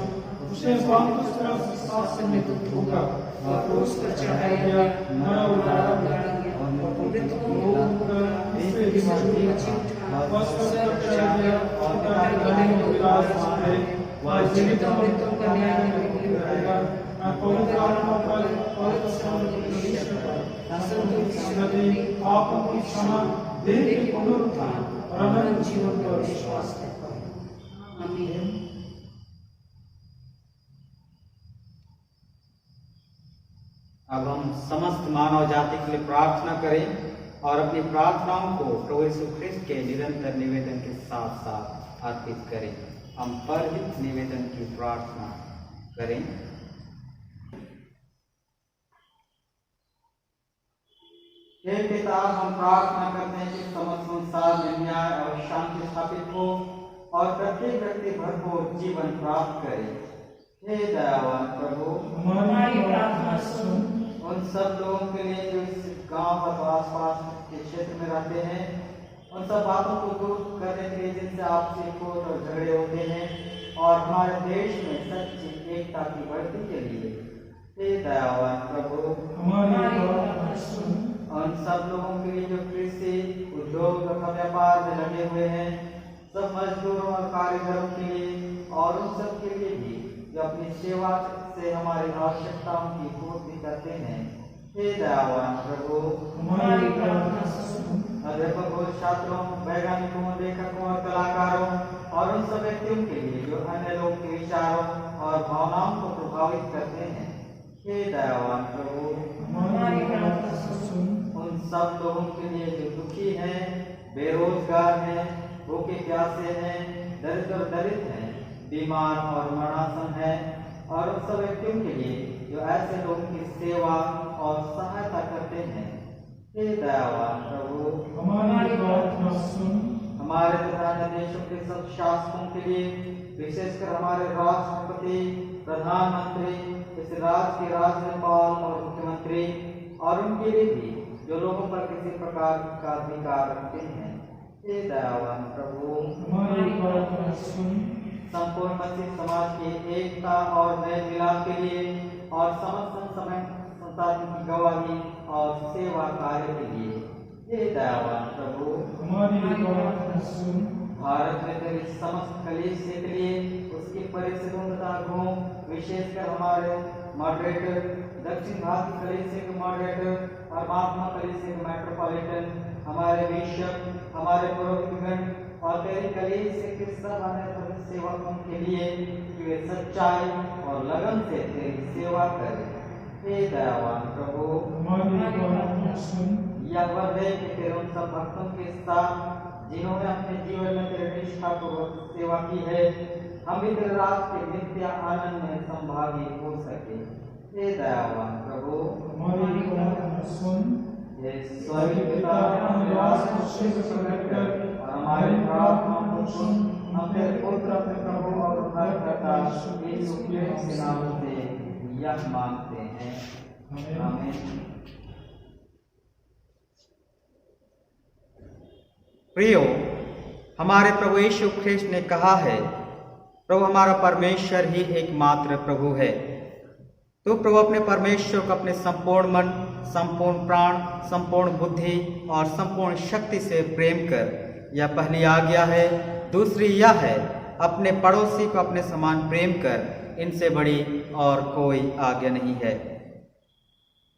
उसने पांतुस के शासन में मृत्यु होगा और क्रूस पर चढ़ाया गया, मरा और गाड़ा गया और मृतकों को उठाकर तीसरे दिन जी उठा और स्वर्ग पर चढ़ गया और पिता के दाहिने ओर विराजमान है। वह जीवित और मृतों का न्याय करने के लिए आएगा। मैं पवित्र आत्मा पर पवित्र परमेश्वर पर संतों की शांति, पापों की क्षमा, देह के पुनरुत्थान और अनंत जीवन पर विश्वास करता हूँ। आमीन।
अब हम समस्त मानव जाति के लिए प्रार्थना करें और अपनी प्रार्थनाओं को प्रभु यीशु ख्रिस्त के निरंतर निवेदन के साथ साथ अर्पित करें। हम परहित निवेदन की प्रार्थना करें। हे पिता, हम प्रार्थना करते हैं कि समस्त संसार में न्याय और शांति स्थापित हो और प्रत्येक व्यक्ति भरपूर जीवन प्राप्त करे। हे दयावान प्रभु,
हमारी प्रार्थना सुन।
उन सब लोगों के लिए जो इस गांव और आसपास के क्षेत्र में रहते हैं, उन सब बातों को दूर करने के लिए जिनसे आपसी खोट और झगड़े होते हैं, और हमारे देश में सच्ची एकता की बढ़ती के लिए हे दयावान प्रभु,
हमारी प्रार्थना सुन।
उन सब लोगों के लिए जो कृषि, उद्योग तथा व्यापार में लगे हुए हैं, सब मजदूरों और कारीगरों के लिए, और उन सब के लिए भी जो अपनी सेवा से हमारी आवश्यकताओं की पूर्ति करते हैं, हे दयावान प्रभु,
हमारी प्रार्थना सुन।
अध्यापकों, छात्रों, वैज्ञानिकों, लेखकों और कलाकारों और उन सब व्यक्तियों के लिए जो अन्य लोगों के विचारों और भावनाओं को प्रभावित करते हैं, हे दयावान प्रभु,
हमारी प्रार्थना सुन।
उन सब लोगों के लिए जो दुखी हैं, बेरोजगार हैं, भूखे प्यासे हैं, दरिद्र और दलित हैं, बीमार और मरणासन हैं, और उन सब व्यक्तियों के लिए जो ऐसे लोगों की सेवा और सहायता करते हैं, हे दयावान प्रभु,
हमारी प्रार्थना सुन।
हमारे तथा अन्य देशों के सब शासकों के लिए, विशेषकर हमारे राष्ट्रपति, प्रधानमंत्री, इस राज्य के राज्यपाल और मुख्यमंत्री, और उनके लिए भी जो लोगों पर किसी प्रकार का अधिकार रखते हैं, हे दयावान प्रभु,
हमारी प्रार्थना सुन।
संपूर्ण मसीह समाज की एकता और मेल मिलाप के लिए और समस्त समय संसाधन की गवाही और सेवा कार्य के लिए, हे दयावान प्रभु,
हमारी प्रार्थना सुन।
भारत में तेरे समस्त कलीसिया के लिए, उसके परिसरों तथा गृहों, विशेषकर हमारे मॉडरेटर, दक्षिण भारतीय कलीसिया के मॉडरेटर और महात्मा कलीसिया के मेट्रोपॉलिटन, हमारे बिशप, हमारे पुरोहितगण और तेरी कलीसिया के सब अन्य सेवकों के लिए कि वे सच्चाई और लगन से तेरी सेवा करें, हे दयावान प्रभु,
हमारी प्रार्थना सुन।
यह वह है कि तेरे उन सब भक्तों के साथ जिन्होंने अपने जीवन में तेरे निष्ठापूर्वक सेवा की है, हम भी तेरे राज के नित्य आनंद में संभागी हो सके, हे दयावान प्रभु,
हमारी प्रार्थना सुन।
हे स्वर्गीय पिता, हम निवास को शीघ्र प्रकट कर और हमारी प्रार्थना को सुन। हम तेरे पुत्र अपने प्रभु और उद्धारकर्ता यीशु मसीह के नाम से यह मांगते हैं, आमीन। प्रियो, हमारे प्रभु यीशु ख्रिस्त ने कहा है, प्रभु हमारा परमेश्वर ही एकमात्र प्रभु है। तो प्रभु अपने परमेश्वर को अपने संपूर्ण मन, संपूर्ण प्राण, संपूर्ण बुद्धि और संपूर्ण शक्ति से प्रेम कर, यह पहली आज्ञा है। दूसरी यह है, अपने पड़ोसी को अपने समान प्रेम कर। इनसे बड़ी और कोई आज्ञा नहीं है।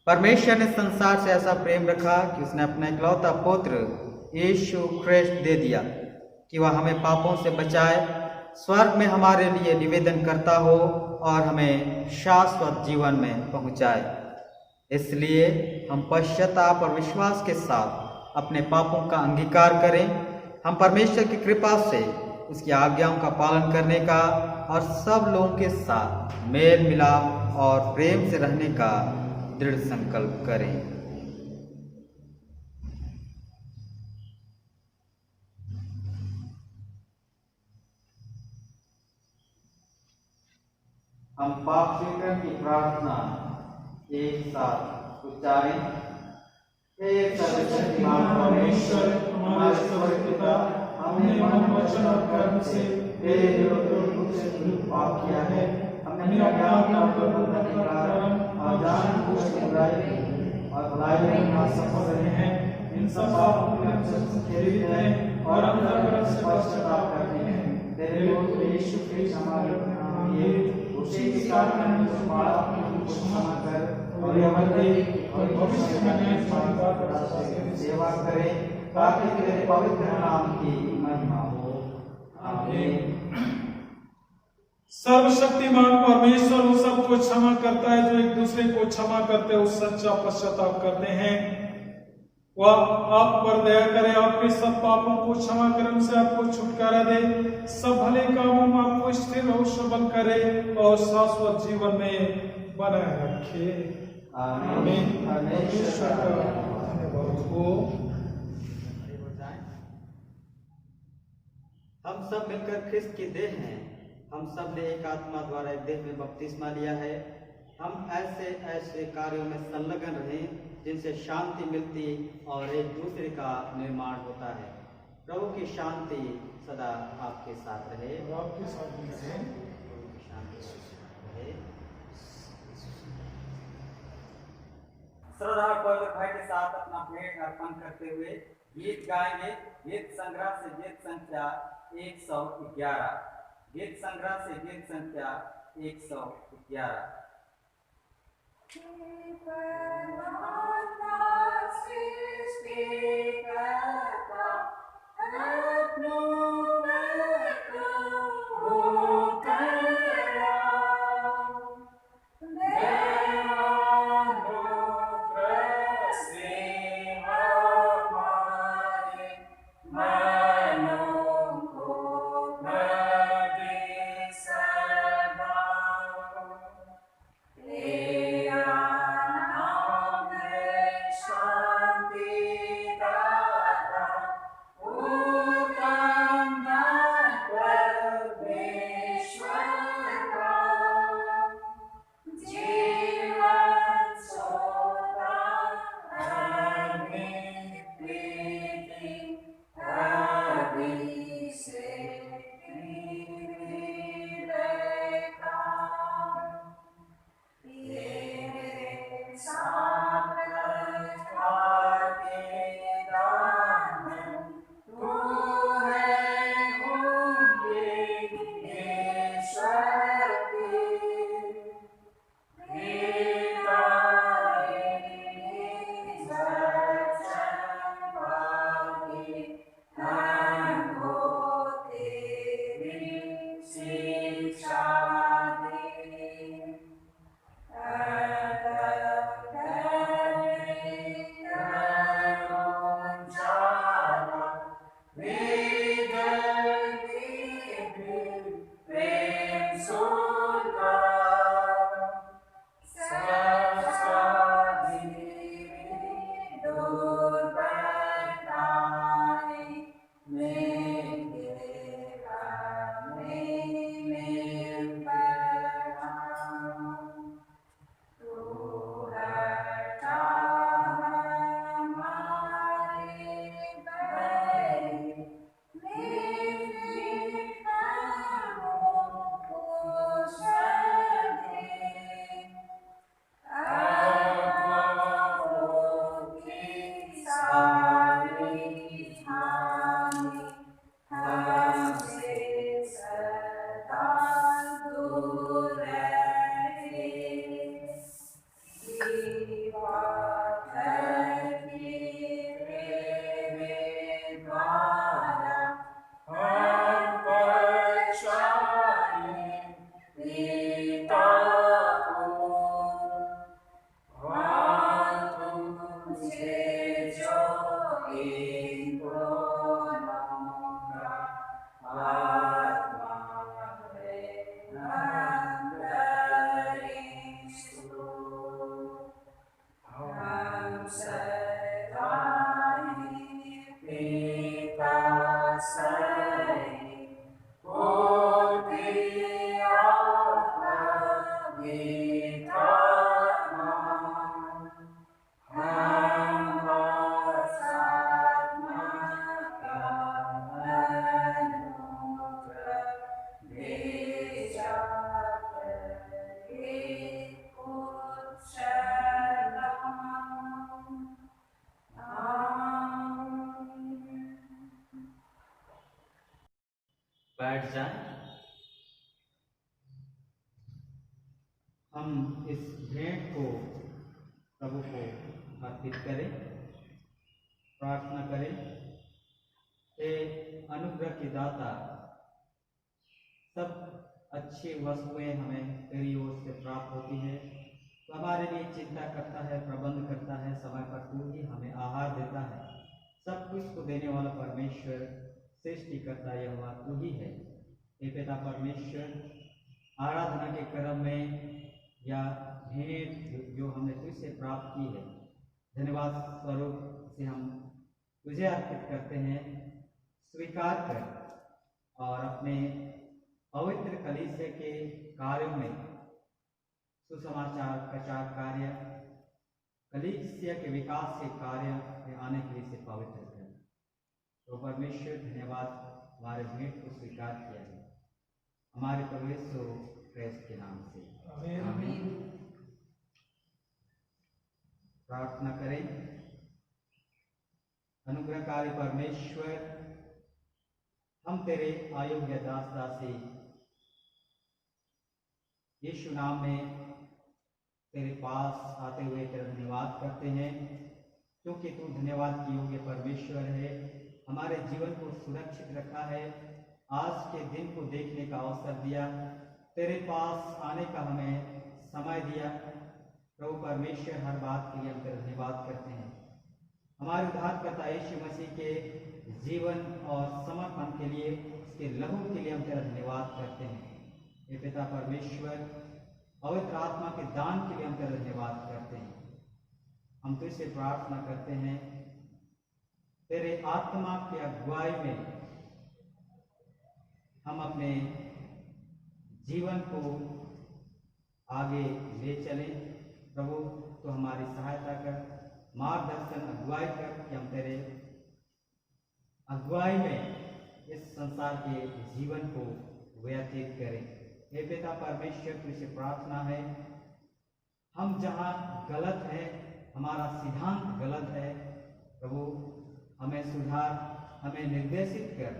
परमेश्वर ने संसार से ऐसा प्रेम रखा कि उसने अपना इकलौता पुत्र यीशु ख्रिस्त दे दिया कि वह हमें पापों से बचाए, स्वर्ग में हमारे लिए निवेदन करता हो और हमें शाश्वत जीवन में पहुंचाए। इसलिए हम पश्चाताप और विश्वास के साथ अपने पापों का अंगीकार करें। हम परमेश्वर की कृपा से उसकी आज्ञाओं का पालन करने का और सब लोगों के साथ मेल मिलाप और प्रेम से रहने का दृढ़ संकल्प करें। हम पाप स्वीकार की प्रार्थना एक साथ उच्चारें। हे सर्वशक्तिमान परमेश्वर, हमारे स्वर्गीय पिता, हमने मन, वचन और कर्म से तेरे विरुद्ध से पाप किया है। हमने अज्ञान के कारण और जानबूझकर बुराई की और भलाई में असफल रहे हैं। इन सब पापों के हम खेदित हैं और अंतःकरण से पश्चाताप करते हैं। तेरे पुत्र यीशु ख्रिस्त हमारे उसी के कारण हम पाप को क्षमा कर और भविष्य में सेवा करें, ताकि तेरे पवित्र नाम की महिमा हो, आमीन।
सर्वशक्तिमान परमेश्वर उन सबको क्षमा करता है जो एक दूसरे को क्षमा करते हैं, उस सच्चा पश्चाताप करते हैं। वह आप पर दया करे, आपके सब पापों को क्षमा करे, उनसे आपको छुटकारा दे, सब भले कामों में आपको स्थिर और सबल करे और शाश्वत जीवन में बनाए रखे, आमीन। परमेश्वर का धन्यवाद हो।
हम सब मिलकर ख्रिस्त की देह हैं। हम सब ने एक आत्मा द्वारा एक देह में बपतिस्मा लिया है। हम ऐसे ऐसे कार्यों में संलग्न रहें जिनसे शांति मिलती और एक दूसरे का निर्माण होता है। प्रभु की शांति सदा आपके साथ रहे।
आपके साथ भी रहे।
श्रद्धा पवित्र भाई के साथ अपना भेंट अर्पण करते हुए गीत गाएंगे। गीत संग्रह से गीत संख्या 111। गीत संग्रह से गीत संख्या 111। बैठ जाएं। हम इस भेंट को प्रभु को अर्पित करें, प्रार्थना करें। हे अनुग्रह के दाता, सब अच्छी वस्तुएं हमें तेरी ओर से प्राप्त होती है, तो हमारे लिए चिंता करता है, प्रबंध करता है, समय पर तू ही हमें आहार देता है। सब कुछ को देने वाला परमेश्वर, सृष्टिकर्ता यहोवा तू ही है। हे पिता परमेश्वर, आराधना के क्रम में या भेंट जो हमने तुझसे प्राप्त की है, धन्यवाद स्वरूप से हम तुझे अर्पित करते हैं। स्वीकार कर और अपने पवित्र कलीसिया के कार्यों में, सुसमाचार प्रचार कार्य, कलीसिया के विकास के कार्य में आने के लिए से पवित्र कर। तो परमेश्वर धन्यवाद, हमारे भेंट को स्वीकार किया है, हमारे प्रभु यीशु क्रिस्त के नाम से आमीन। प्रार्थना करें। अनुग्रहकारी परमेश्वर, हम तेरे अयोग्य दास दासी यीशु नाम में तेरे पास आते हुए तेरा धन्यवाद करते हैं, क्योंकि तू धन्यवाद की योग्य परमेश्वर है। हमारे जीवन को सुरक्षित रखा है, आज के दिन को देखने का अवसर दिया, तेरे पास आने का हमें समय दिया। प्रभु परमेश्वर, हर बात के लिए हम तेरा धन्यवाद करते हैं। हमारे उद्धारकर्ता यीशु मसीह के जीवन और समर्पण के लिए, उसके लहू के लिए हम तेरा धन्यवाद करते हैं। हे पिता परमेश्वर, पवित्र आत्मा के दान के लिए हम तेरा धन्यवाद करते हैं। हम तुझसे प्रार्थना करते हैं, तेरे आत्मा की अगुवाई में हम अपने जीवन को आगे ले चलें। प्रभु तो हमारी सहायता कर, मार्गदर्शन, अगुवाई कर कि हम तेरे अगुवाई में इस संसार के जीवन को व्यतीत करें। हे पिता परमेश्वर, तुझसे प्रार्थना है, हम जहाँ गलत है, हमारा सिद्धांत गलत है, प्रभु हमें सुधार, हमें निर्देशित कर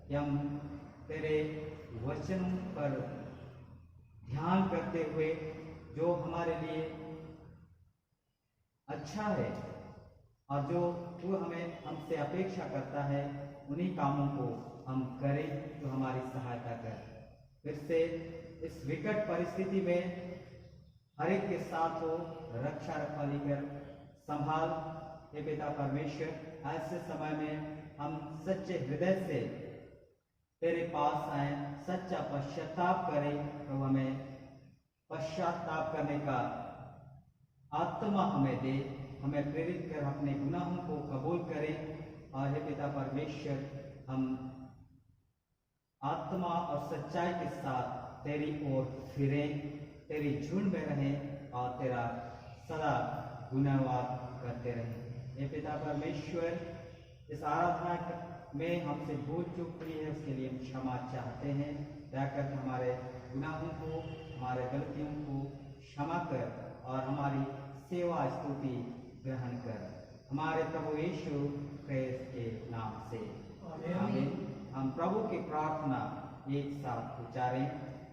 कि हम तेरे वचनों पर ध्यान करते हुए जो हमारे लिए अच्छा है और जो तू हमें हमसे अपेक्षा करता है, उन्हीं कामों को हम करें। तो हमारी सहायता कर। फिर से इस विकट परिस्थिति में हर एक के साथ हो, रक्षा रखवाली कर, संभाल। हे पिता परमेश्वर, ऐसे समय में हम सच्चे हृदय से तेरे पास आए, सच्चा पश्चाताप करें। तो हमें पश्चाताप करने का आत्मा हमें दे, हमें प्रेरित कर अपने गुनाहों को कबूल करें। और हे पिता परमेश्वर, हम आत्मा और सच्चाई के साथ तेरी ओर फिरें, तेरी झुंड में रहें और तेरा सदा गुणवाद करते रहें। हे पिता परमेश्वर, इस आराधना में हमसे भूल चूक हुई है, उसके लिए हम क्षमा चाहते हैं। दया कर हमारे गुनाहों को, हमारे गलतियों को क्षमा कर और हमारी सेवा स्तुति ग्रहण कर, हमारे प्रभु यीशु क्रिस्त के नाम से आमीन। हम प्रभु की प्रार्थना एक साथ उच्चारें।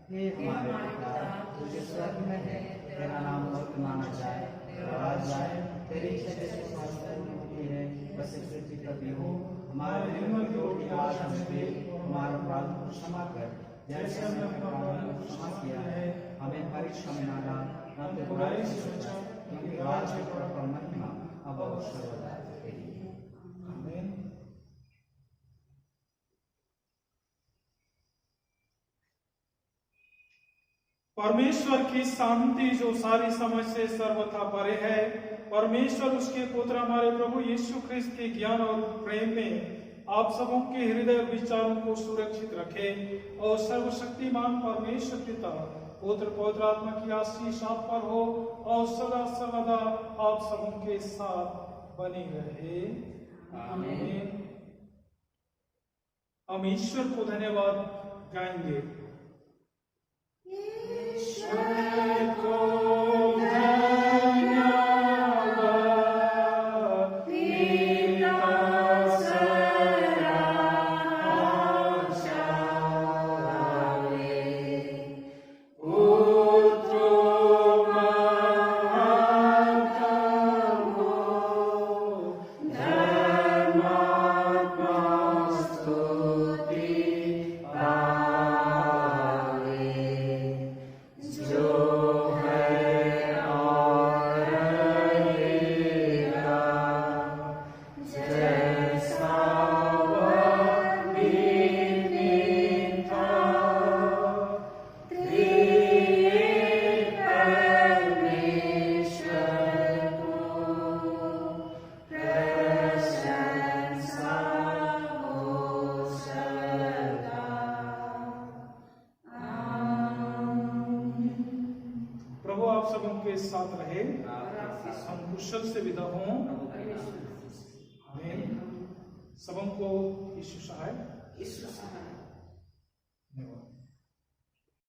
हे हमारे पिता जो स्वर्ग में है, तेरा नाम पवित्र माना जाए, तेरा राज आए, तेरी इच्छा जैसे स्वर्ग में होती है वैसे पृथ्वी पर भी हो। हमारे दिल में रोटी आज हमें दे, हमारे अपराध को क्षमा कर जैसे हमने अपराधों को क्षमा किया है, हमें परीक्षा में न डाल, न तो बुराई से बचा, क्योंकि राज्य और महिमा अब और सर्वदा तेरी है। आमीन।
परमेश्वर की शांति जो सारी समझ से सर्वथा परे है, परमेश्वर उसके पुत्र हमारे प्रभु यीशु ख्रिस्त के ज्ञान और प्रेम में आप सबों के हृदय और विचारों को सुरक्षित रखे और सर्वशक्तिमान परमेश्वर पिता पुत्र पवित्र आत्मा की आशीष आप पर हो और सदा सर्वदा आप सबों के साथ बनी रहे। आमीन। हम ईश्वर को धन्यवाद गाएंगे। ईश्वर को साथ रहे। हम कुशल से विदा हों। आमीन। सबों को यीशु सहाय।